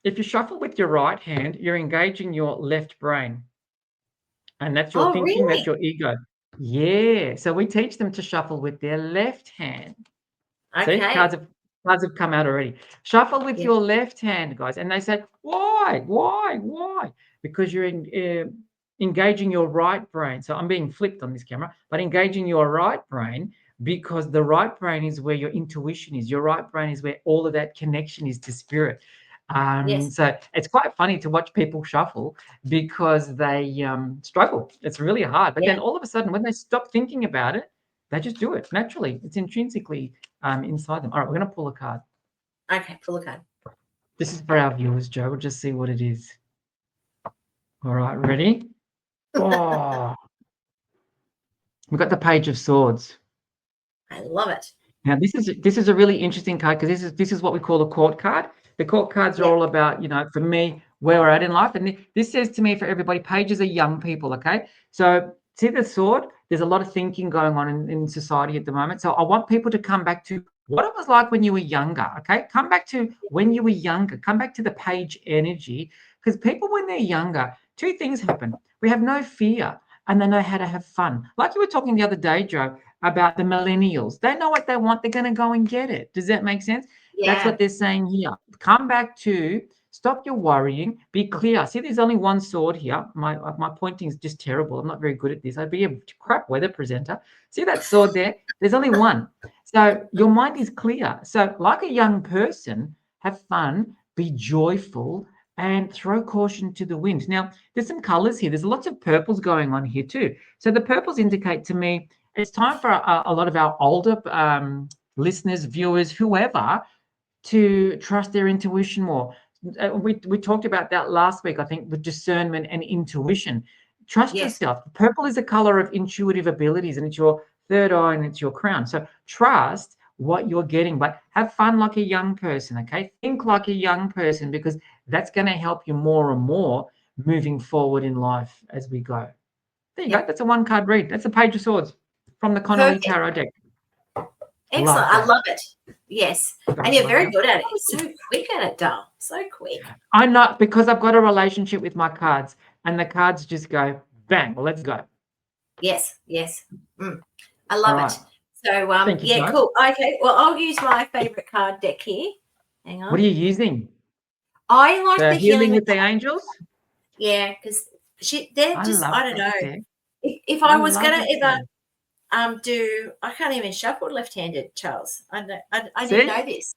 A: if you shuffle with your right hand, you're engaging your left brain. And that's your thinking, that's your ego. Yeah. So we teach them to shuffle with their left hand.
B: Okay.
A: See, cards have come out already. Shuffle with your left hand, guys. And they say, why? Because you're engaging your right brain. So I'm being flipped on this camera, but engaging your right brain, because the right brain is where your intuition is. Your right brain is where all of that connection is to spirit. So it's quite funny to watch people shuffle because they struggle. It's really hard. But then all of a sudden, when they stop thinking about it, they just do it naturally. It's intrinsically inside them. All right, we're going to pull a card.
B: Okay, pull a card.
A: This is for our viewers, Jo. We'll just see what it is. All right, ready? Oh, we've got the Page of Swords.
B: I love it.
A: Now, this is a really interesting card because this is what we call a court card. The court cards are all about, for me, where we're at in life. And this says to me, for everybody, pages are young people, okay? So see the sword? There's a lot of thinking going on in society at the moment. So I want people to come back to what it was like when you were younger, okay? Come back to when you were younger. Come back to the page energy, because people, when they're younger, two things happen. We have no fear and they know how to have fun. Like you were talking the other day, Jo, about the millennials. They know what they want. They're going to go and get it. Does that make sense? Yeah. That's what they're saying here. Come back to stop your worrying. Be clear. See, there's only one sword here. My pointing is just terrible. I'm not very good at this. I'd be a crap weather presenter. See that sword there? There's only one. So your mind is clear. So like a young person, have fun, be joyful, and throw caution to the wind. Now, there's some colors here. There's lots of purples going on here too. So the purples indicate to me it's time for a lot of our older listeners, viewers, whoever, to trust their intuition more. We talked about that last week, I think, with discernment and intuition. Trust yourself. Purple is a color of intuitive abilities, and it's your third eye and it's your crown. So trust what you're getting, but have fun like a young person, okay? Think like a young person, because that's going to help you more and more moving forward in life as we go. There you go. That's a one-card read. That's a Page of Swords from the Connolly Tarot deck.
B: Excellent. I love it. Yes. And you're very good at it. You're so quick at it, Dal. So quick.
A: I'm not, because I've got a relationship with my cards. and the cards just go bang. Well, let's go.
B: Yes. I
A: All
B: love
A: right.
B: it. So
A: Thank you,
B: yeah,
A: Jo.
B: cool. Okay, well, I'll use my favorite card deck here. Hang
A: What
B: on.
A: are you using?
B: I like
A: The
B: the
A: Healing with the Angels?
B: Yeah, because they're
A: I
B: just,
A: love
B: I don't
A: that
B: know.
A: deck.
B: If
A: I
B: I was
A: love
B: gonna
A: that
B: ever
A: deck.
B: do, I can't even shuffle left-handed, Charles. I didn't
A: See?
B: know this.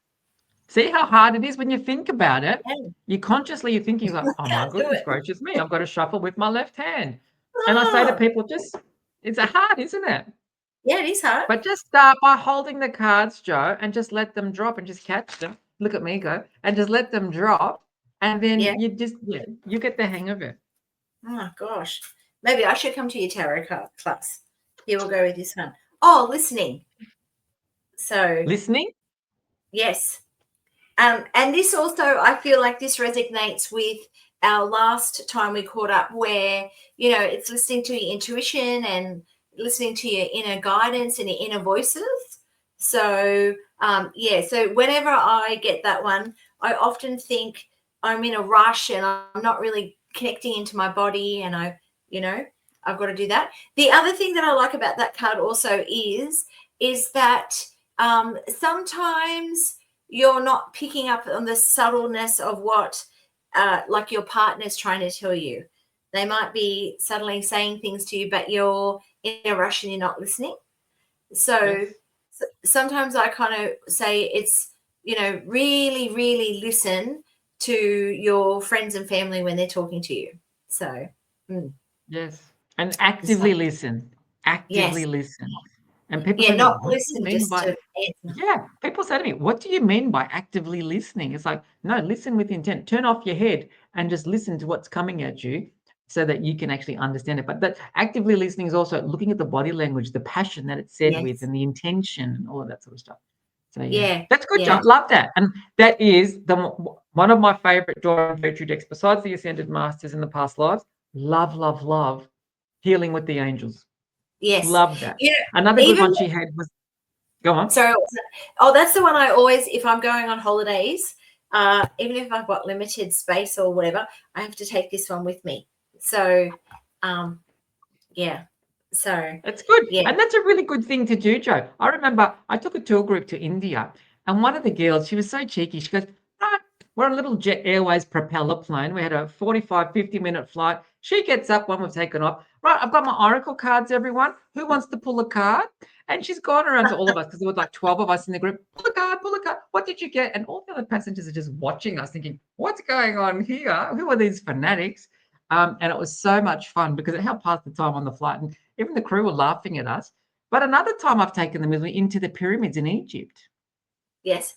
A: See how hard it is when you think about it?
B: Yeah,
A: You're thinking like, oh my
B: can't do
A: goodness
B: it.
A: gracious me, I've got to shuffle with my left hand. And I say to
B: Oh,
A: people, it's hard, isn't it?
B: yeah, it is hard.
A: But just start by holding the cards, Jo, and just let them drop and just catch them. Look at me go. And just let them drop. And
B: Yeah.
A: then you get the hang of it.
B: Oh gosh, maybe I should come to your tarot card class. Here we'll go with this one. Oh, listening. So
A: Listening?
B: yes. And this also, I feel like this resonates with our last time we caught up, where, it's listening to your intuition and listening to your inner guidance and your inner voices. So, so whenever I get that one, I often think I'm in a rush and I'm not really connecting into my body, and I've got to do that. The other thing that I like about that card also is that sometimes you're not picking up on the subtleness of what like your partner's trying to tell you. They might be subtly saying things to you, but you're in a rush and you're not listening. So
A: Yes.
B: sometimes I kind of say it's, really, really listen to your friends and family when they're talking to you. So
A: Yes. And actively listen.
B: yes.
A: Actively listen. And people
B: Yeah,
A: say to me,
B: not
A: what do you
B: listen
A: mean
B: just
A: by
B: to answer.
A: Yeah, people say to me, what do you mean by actively listening? It's like, no, listen with intent. Turn off your head and just listen to what's coming at you so that you can actually understand it. But that actively listening is also looking at the body language, the passion that it's said with,
B: Yes.
A: and the intention and all of that sort of stuff. So
B: Yeah.
A: that's good,
B: Yeah.
A: John. Love that. And that is one of my favorite Drawing Virtue decks, besides the Ascended Masters in the past lives. Love Healing with the Angels.
B: Yes.
A: Love that.
B: Yeah.
A: Another good
B: Even
A: one she had was, go on.
B: So, that's the one I always, if I'm going on holidays, even if I've got limited space or whatever, I have to take this one with me. So, yeah. So,
A: It's good.
B: yeah.
A: And that's a really good thing to do, Jo. I remember I took a tour group to India, and one of the girls, she was so cheeky. She goes, "Ah, we're on a little Jet Airways propeller plane. We had a 45, 50-minute flight." She gets up when we've taken off. Right, I've got my oracle cards, everyone. Who wants to pull a card? And she's gone around to all of us, because there was like 12 of us in the group. Pull a card, pull a card. What did you get? And all the other passengers are just watching us thinking, what's going on here? Who are these fanatics? And it was so much fun because it helped pass the time on the flight. And even the crew were laughing at us. But another time I've taken them is into the pyramids in Egypt.
B: Yes.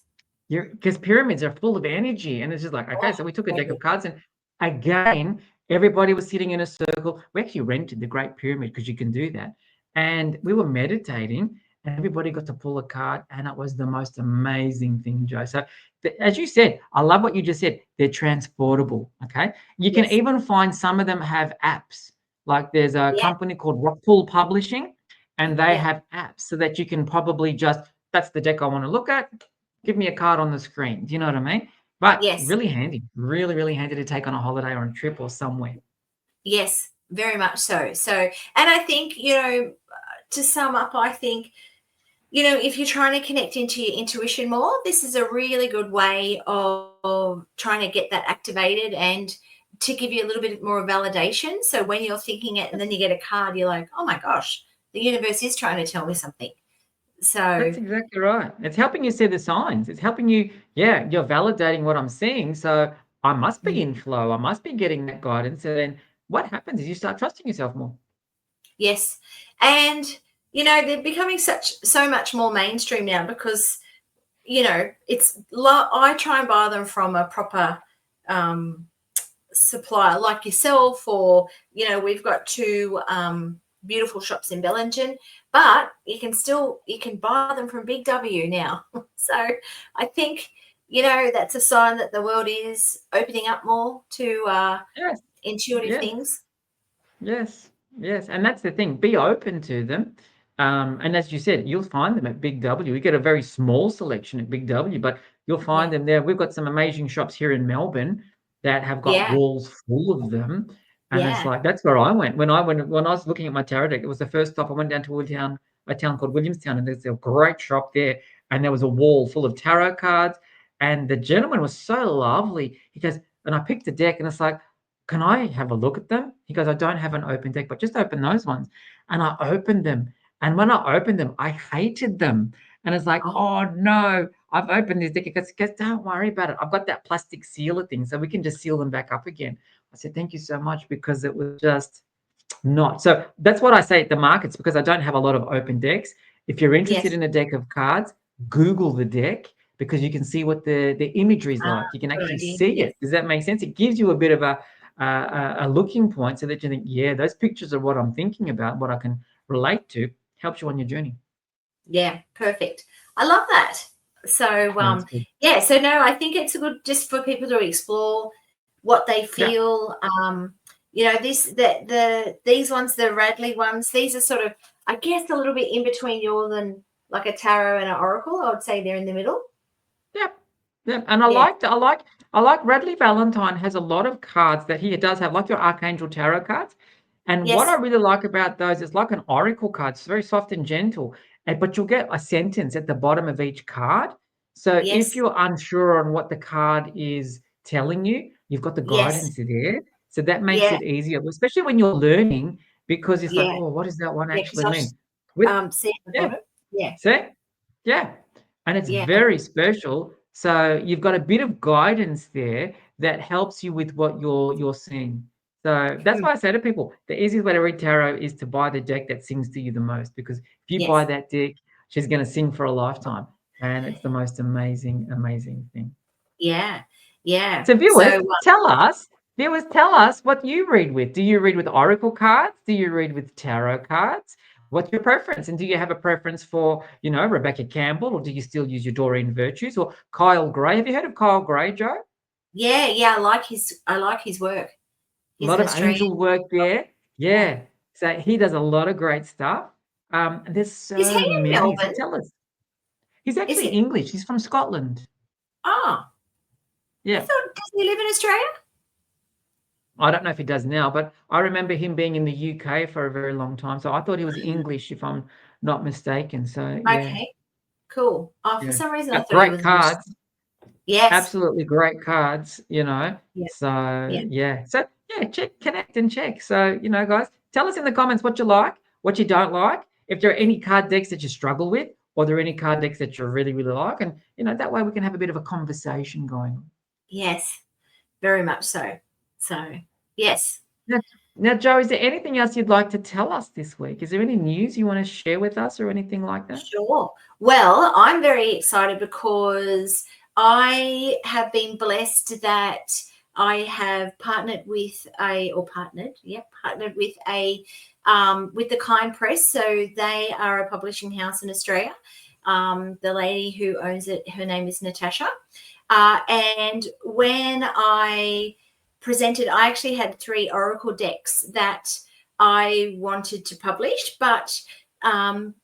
A: Because pyramids are full of energy. And it's just like, okay, so we took a deck of cards, and again, everybody was sitting in a circle. We actually rented the Great Pyramid because you can do that. And we were meditating, and everybody got to pull a card, and it was the most amazing thing, Jo. So, as you said, I love what you just said. They're transportable. Okay. You can
B: Yes.
A: even find some of them have apps. Like there's a
B: Yeah.
A: company called Rockpool Publishing, and they
B: Yeah.
A: have apps so that you can probably just, that's the deck I want to look at. Give me a card on the screen. Do you know what I mean? But
B: Yes.
A: really handy, really, really handy to take on a holiday or a trip or somewhere.
B: Yes, very much so. So, and I think, to sum up, I think, if you're trying to connect into your intuition more, this is a really good way of trying to get that activated and to give you a little bit more validation. So when you're thinking it and then you get a card, you're like, oh my gosh, the universe is trying to tell me something. So
A: That's exactly right. It's helping you see the signs. It's helping you, you're validating what I'm seeing. So I must be in flow. I must be getting that guidance. And then what happens is you start trusting yourself more.
B: yes. And they're becoming so much more mainstream now because, I try and buy them from a proper supplier like yourself, or, we've got two beautiful shops in Bellingen, but you can buy them from Big W now. So I think, that's a sign that the world is opening up more to
A: Yes.
B: intuitive
A: Yes.
B: things.
A: Yes. Yes. And that's the thing. Be open to them. And as you said, you'll find them at Big W. We get a very small selection at Big W, but you'll find
B: Yeah.
A: them there. We've got some amazing shops here in Melbourne that have got
B: Yeah.
A: walls full of them. And it's
B: Yeah.
A: like, that's where I went. When I was looking at my tarot deck, it was the first stop. I went down to a town called Williamstown, and there's a great shop there. And there was a wall full of tarot cards. And the gentleman was so lovely. He goes, and I picked a deck, and it's like, can I have a look at them? He goes, I don't have an open deck, but just open those ones. And I opened them. And when I opened them, I hated them. And it's like,
B: Oh,
A: oh no, I've opened this deck. He goes, don't worry about it. I've got that plastic sealer thing, so we can just seal them back up again. I said, thank you so much, because it was just not. So that's what I say at the markets, because I don't have a lot of open decks. If you're interested
B: yes.
A: in a deck of cards, Google the deck, because you can see what the imagery is
B: Ah,
A: like. You can
B: good
A: actually
B: idea.
A: see
B: Yes.
A: it. Does that make sense? It gives you a bit of a looking point, so that you think, yeah, those pictures are what I'm thinking about, what I can relate to. Helps you on your journey.
B: Yeah, perfect. I love that. So,
A: That's good.
B: yeah, so no, I think it's good just for people to explore what they
A: Yeah.
B: feel. These ones, the Radley ones, these are sort of, I guess, a little bit in between yours and like a tarot and an oracle. I would say they're in the middle.
A: Yeah, yeah, and
B: Yeah.
A: I like Radley Valentine has a lot of cards that he does have, like your Archangel Tarot cards. And what I
B: Yes.
A: really like about those is like an oracle card. It's very soft and gentle, but you'll get a sentence at the bottom of each card. So if
B: Yes.
A: you're unsure on what the card is telling you, you've got the
B: Yes.
A: guidance there. So that makes
B: Yeah.
A: it easier, especially when you're learning, because it's like,
B: Yeah.
A: oh, what does that one
B: Yeah. Because
A: actually
B: I'll
A: mean? With
B: see at the
A: yeah,
B: bottom. Yeah.
A: see? Yeah, and it's
B: Yeah.
A: very special. So you've got a bit of guidance there that helps you with what you're seeing. So that's
B: Hmm.
A: why I say to people, the easiest way to read tarot is to buy the deck that sings to you the most. Because if you buy
B: Yes.
A: that deck, she's going to sing for a lifetime, and it's the most amazing, amazing thing.
B: Yeah. Yeah.
A: So
B: So,
A: viewers, tell us what you read with. Do you read with oracle cards? Do you read with tarot cards? What's your preference? And do you have a preference for, Rebecca Campbell, or do you still use your Doreen Virtues or Kyle Gray? Have you heard of Kyle Gray, Joe?
B: yeah, I like his work.
A: A
B: He's
A: lot
B: an
A: of
B: Australian.
A: angel work there.
B: Yeah.
A: Yeah. So he does a lot of great stuff. And there's
B: Is he
A: so
B: in
A: many. So
B: Melbourne?
A: tell us. He's
B: Is
A: actually
B: it?
A: English. He's from Scotland.
B: Oh, I
A: Yeah.
B: thought, does he live in Australia?
A: I don't know if he does now, but I remember him being in the UK for a very long time. So I thought he was English, if I'm not mistaken. So yeah,
B: Okay, cool. Oh, for
A: yeah.
B: some reason I
A: But
B: thought he
A: great
B: was an Australian.
A: cards,
B: Yes.
A: absolutely great cards.
B: Yeah.
A: So
B: Yeah.
A: yeah. So yeah, check, connect and check. So, guys, tell us in the comments what you like, what you don't like. If there are any card decks that you struggle with, or there are any card decks that you really, really like. And that way we can have a bit of a conversation going on.
B: Yes. Very much so. So, yes.
A: Now, Joe, is there anything else you'd like to tell us this week? Is there any news you want to share with us or anything like that?
B: Sure. Well, I'm very excited because I have been blessed that I have partnered with with the Kind Press. So they are a publishing house in Australia. The lady who owns it, her name is Natasha. And when I presented, I actually had 3 oracle decks that I wanted to publish, but mine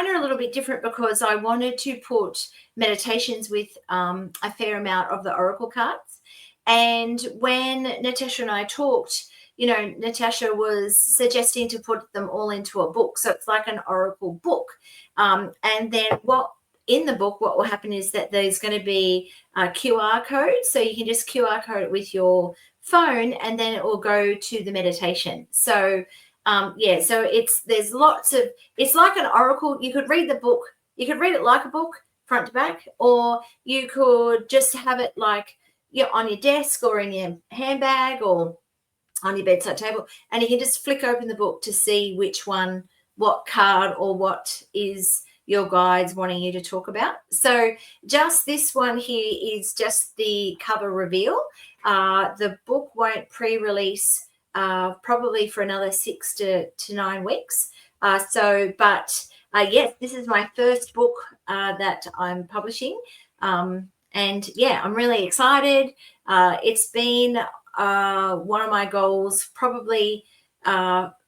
B: are a little bit different because I wanted to put meditations with a fair amount of the oracle cards. And when Natasha and I talked, Natasha was suggesting to put them all into a book. So it's like an oracle book. And then in the book, what will happen is that there's going to be a QR code. So you can just QR code it with your phone, and then it will go to the meditation. So so it's like an oracle. You could read the book, you could read it like a book front to back, or you could just have it like on your desk or in your handbag or on your bedside table, and you can just flick open the book to see what card or what is your guides wanting you to talk about. So just this one here is just the cover reveal. The book won't pre-release probably for another 6 to 9 weeks. Yes, this is my first book that I'm publishing. And yeah, I'm really excited. It's been one of my goals probably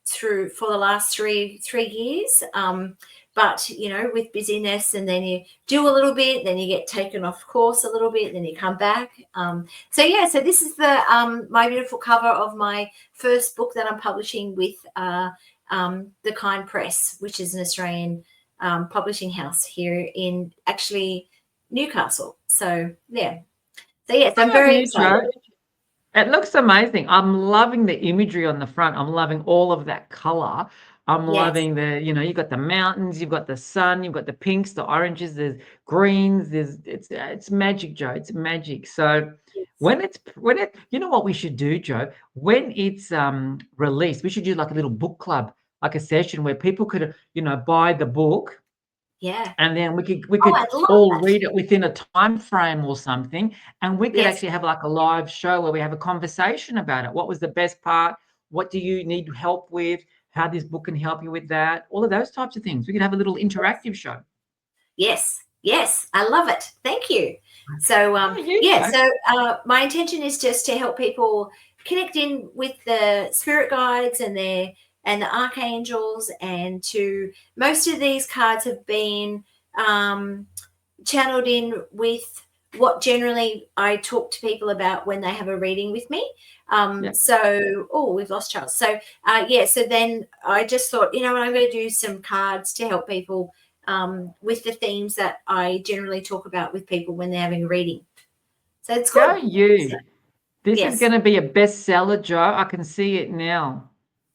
B: for the last three years. But with busyness, and then you do a little bit, then you get taken off course a little bit, then you come back. So this is the my beautiful cover of my first book that I'm publishing with The Kind Press, which is an Australian publishing house here in actually Newcastle. So yes, I'm very excited.
A: It looks amazing. I'm loving the imagery on the front. I'm loving all of that color. I'm loving you've got the mountains, you've got the sun, you've got the pinks, the oranges, there's greens, it's magic, Jo. It's magic. So when you know what we should do, Jo? When it's released, we should do like a little book club, like a session where people could, buy the book.
B: Yeah.
A: And then we could all read it within a time frame or something. And we could actually have like a live show where we have a conversation about it. What was the best part? What do you need help with? How this book can help you with that? All of those types of things. We could have a little interactive show.
B: Yes. I love it. Thank you. So, my intention is just to help people connect in with the spirit guides and the archangels, and most of these cards have been channeled in with what generally I talk to people about when they have a reading with me. So, we've lost Charles. So, so then I just thought, I'm going to do some cards to help people with the themes that I generally talk about with people when they're having a reading. So it's good.
A: Go you. This is going to be a bestseller, Jo. I can see it now.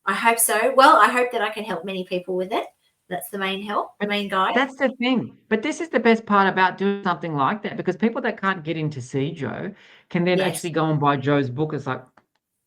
B: I hope so. Well, I hope that I can help many people with it. That's the main guide.
A: That's the thing. But this is the best part about doing something like that, because people that can't get in to see Jo can then actually go and buy Jo's book. It's like,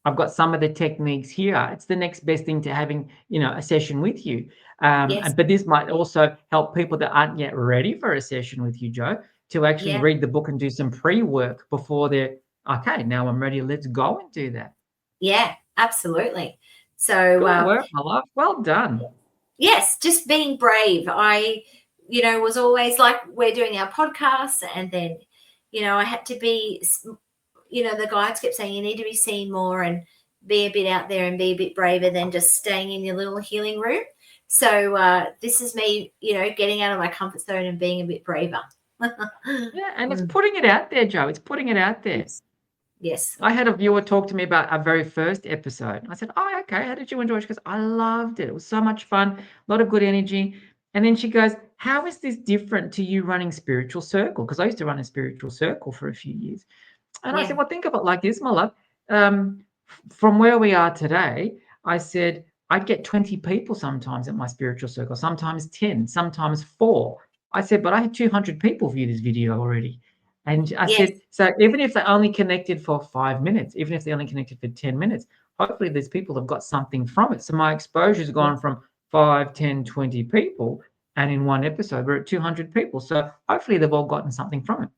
A: I've got some of the techniques here. It's the next best thing to having, a session with you. But this might also help people that aren't yet ready for a session with you, Jo, to actually read the book and do some pre-work before they're, okay, now I'm ready. Let's go and do that.
B: Yeah, absolutely. So
A: good work, my love. Well done.
B: Yes, just being brave. I, was always like, we're doing our podcast, and then, I had to be, the guides kept saying you need to be seen more and be a bit out there and be a bit braver than just staying in your little healing room. So this is me, getting out of my comfort zone and being a bit braver.
A: And it's putting it out there, Jo. It's putting it out there.
B: Yes.
A: I had a viewer talk to me about our very first episode. I said, oh, okay, how did you enjoy it? She goes, I loved it. It was so much fun, a lot of good energy. And then she goes, how is this different to you running Spiritual Circle? Because I used to run a Spiritual Circle for a few years. And I said, well, think of it like this, my love. From where we are today, I said, I'd get 20 people sometimes at my Spiritual Circle, sometimes 10, sometimes 4. I said, but I had 200 people view this video already. And I said, so even if they only connected for 5 minutes, even if they only connected for 10 minutes, hopefully these people have got something from it. So my exposure has gone from 5, 10, 20 people, and in one episode, we're at 200 people. So hopefully they've all gotten something from it.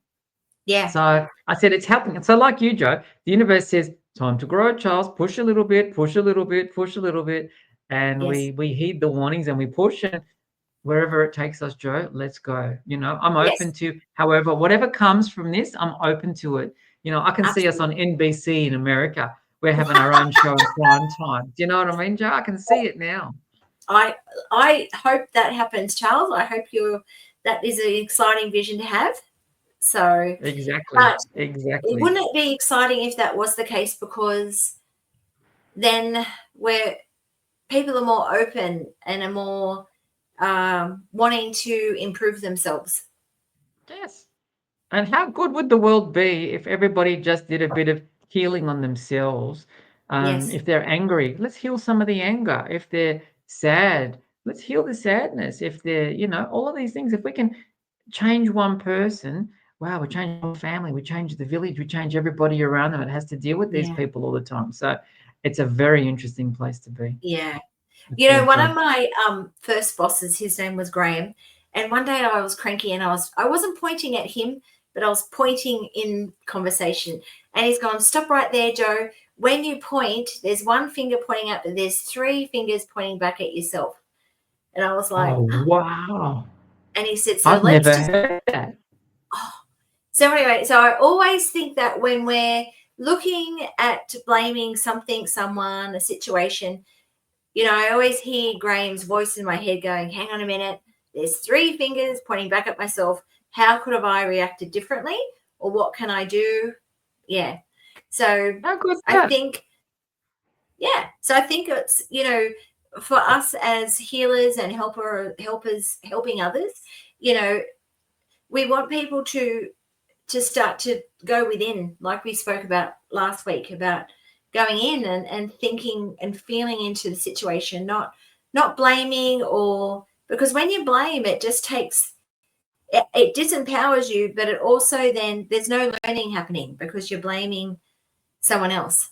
B: Yeah.
A: So I said, it's helping. And so like you, Jo, the universe says, time to grow, Charles, push a little bit, push a little bit, push a little bit. And we heed the warnings and we push, and wherever it takes us, Jo, let's go. I'm open to whatever comes from this, I'm open to it. I can see us on NBC in America. We're having our own show in prime time. Do you know what I mean, Jo? I can see it now.
B: I hope that happens, Charles. I hope that is an exciting vision to have. So
A: exactly.
B: Wouldn't it be exciting if that was the case? Because then where people are more open and are more wanting to improve themselves.
A: Yes. And how good would the world be if everybody just did a bit of healing on themselves? If they're angry, let's heal some of the anger. If they're sad, let's heal the sadness. If they're, all of these things, if we can change one person, wow, we change one family, we change the village, we change everybody around them. It has to deal with these people all the time. So it's a very interesting place to be.
B: Yeah. One of my first bosses, his name was Graham, and one day I was cranky and I wasn't pointing at him, but I was pointing in conversation, and he's gone, stop right there, Jo. When you point, there's one finger pointing up, but there's 3 fingers pointing back at yourself. And I was like,
A: oh, wow.
B: And he said, so
A: I've never heard that.
B: So anyway, so I always think that when we're looking at blaming something, someone, a situation, I always hear Graham's voice in my head going, hang on a minute, there's 3 fingers pointing back at myself. How could have I reacted differently? Or what can I do? Yeah. So
A: How good is
B: I
A: that?
B: think, so I think it's, for us as healers and helpers helping others, we want people to start to go within, like we spoke about last week, about going in and thinking and feeling into the situation, not blaming, or because when you blame, it just takes it disempowers you, but it also then there's no learning happening because you're blaming someone else.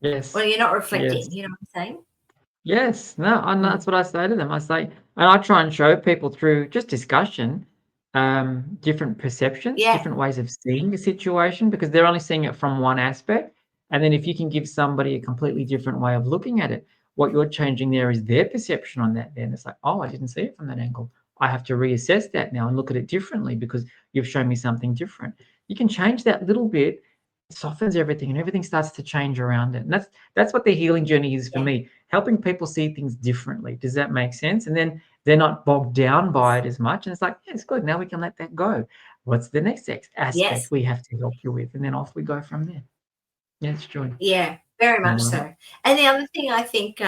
A: Yes.
B: Well, you're not reflecting.
A: Yes.
B: You know what I'm saying?
A: Yes. No, and that's what I say to them. I say, and I try and show people through just discussion, different perceptions,
B: Yeah.
A: different ways of seeing the situation, because they're only seeing it from one aspect. And then if you can give somebody a completely different way of looking at it, what you're changing there is their perception on that. Then it's like, oh, I didn't see it from that angle. I have to reassess that now and look at it differently because you've shown me something different. You can change that little bit, it softens everything, and everything starts to change around it. And that's what the healing journey is for me, helping people see things differently. Does that make sense? And then they're not bogged down by it as much. And it's like, yeah, it's good. Now we can let that go. What's the next aspect
B: Yes.
A: we have to help you with? And then off we go from there. Yeah, it's true.
B: Yeah, very much
A: love
B: so. And the other thing I think,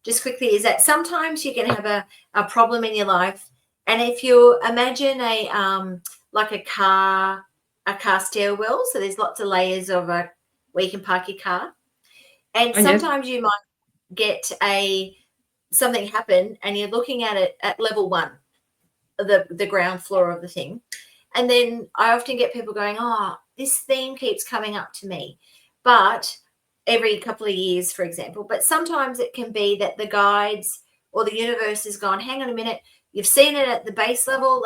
B: just quickly, is that sometimes you can have a problem in your life, and if you imagine like a car stairwell, so there's lots of layers of where you can park your car, and
A: Oh, yes.
B: sometimes you might get something happen, and you're looking at it at level 1, the ground floor of the thing, and then I often get people going, oh, this theme keeps coming up to me. But every couple of years, for example, but sometimes it can be that the guides or the universe has gone, hang on a minute, you've seen it at the base level.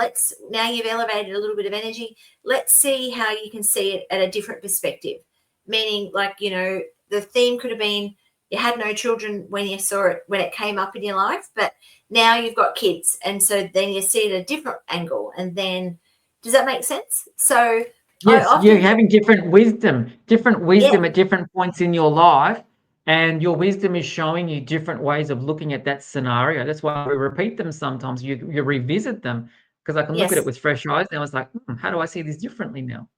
B: Now you've elevated a little bit of energy. Let's see how you can see it at a different perspective. Meaning, like, the theme could have been you had no children when you saw it, when it came up in your life, but now you've got kids. And so then you see it at a different angle. And then, does that make sense? So
A: yes, you're having different wisdom at different points in your life, and your wisdom is showing you different ways of looking at that scenario. That's why we repeat them sometimes. You revisit them because I can look at it with fresh eyes. Now it's like, how do I see this differently now?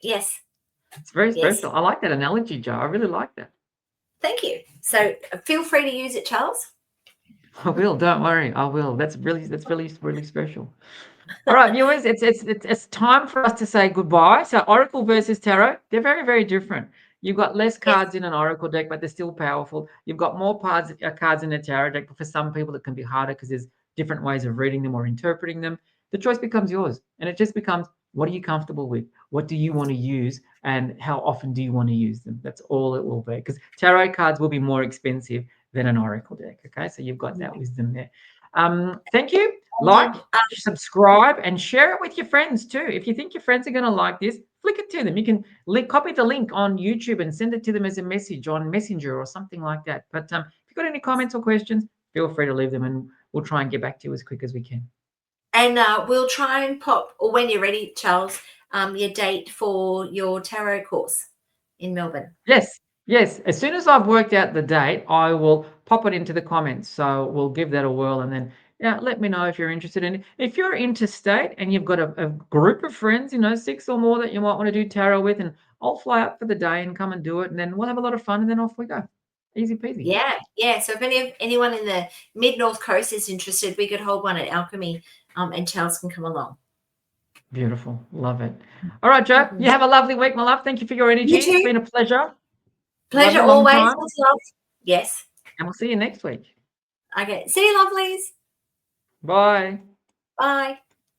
B: Yes.
A: It's very special. I like that analogy, Jo. I really like that.
B: Thank you. So feel free to use it, Charles.
A: I will. Don't worry. I will. That's really special. All right, viewers, it's time for us to say goodbye. So Oracle versus Tarot, they're very, very different. You've got less cards in an Oracle deck, but they're still powerful. You've got more cards in a Tarot deck, but for some people it can be harder because there's different ways of reading them or interpreting them. The choice becomes yours, and it just becomes, what are you comfortable with? What do you want to use, and how often do you want to use them? That's all it will be, because Tarot cards will be more expensive than an Oracle deck. Okay, so you've got that wisdom there. Thank you. Like, subscribe, and share it with your friends too. If you think your friends are going to like this, flick it to them. You can copy the link on YouTube and send it to them as a message on Messenger or something like that. But if you've got any comments or questions, feel free to leave them, and we'll try and get back to you as quick as we can.
B: And we'll try and pop, or when you're ready, Charles, your date for your tarot course in Melbourne.
A: Yes. As soon as I've worked out the date, I will pop it into the comments. So we'll give that a whirl, and then let me know if you're interested in it. If you're interstate and you've got a group of friends, 6 or more that you might want to do tarot with, and I'll fly up for the day and come and do it, and then we'll have a lot of fun, and then off we go. Easy peasy.
B: Yeah. So if anyone in the mid-north coast is interested, we could hold one at Alchemy, and Charles can come along.
A: Beautiful. Love it. All right, Jo, you have a lovely week, my love. Thank you for your energy. It's been a pleasure.
B: Pleasure always. Love. Yes.
A: And we'll see you next week.
B: Okay. See you, lovelies.
A: Bye.
B: Bye.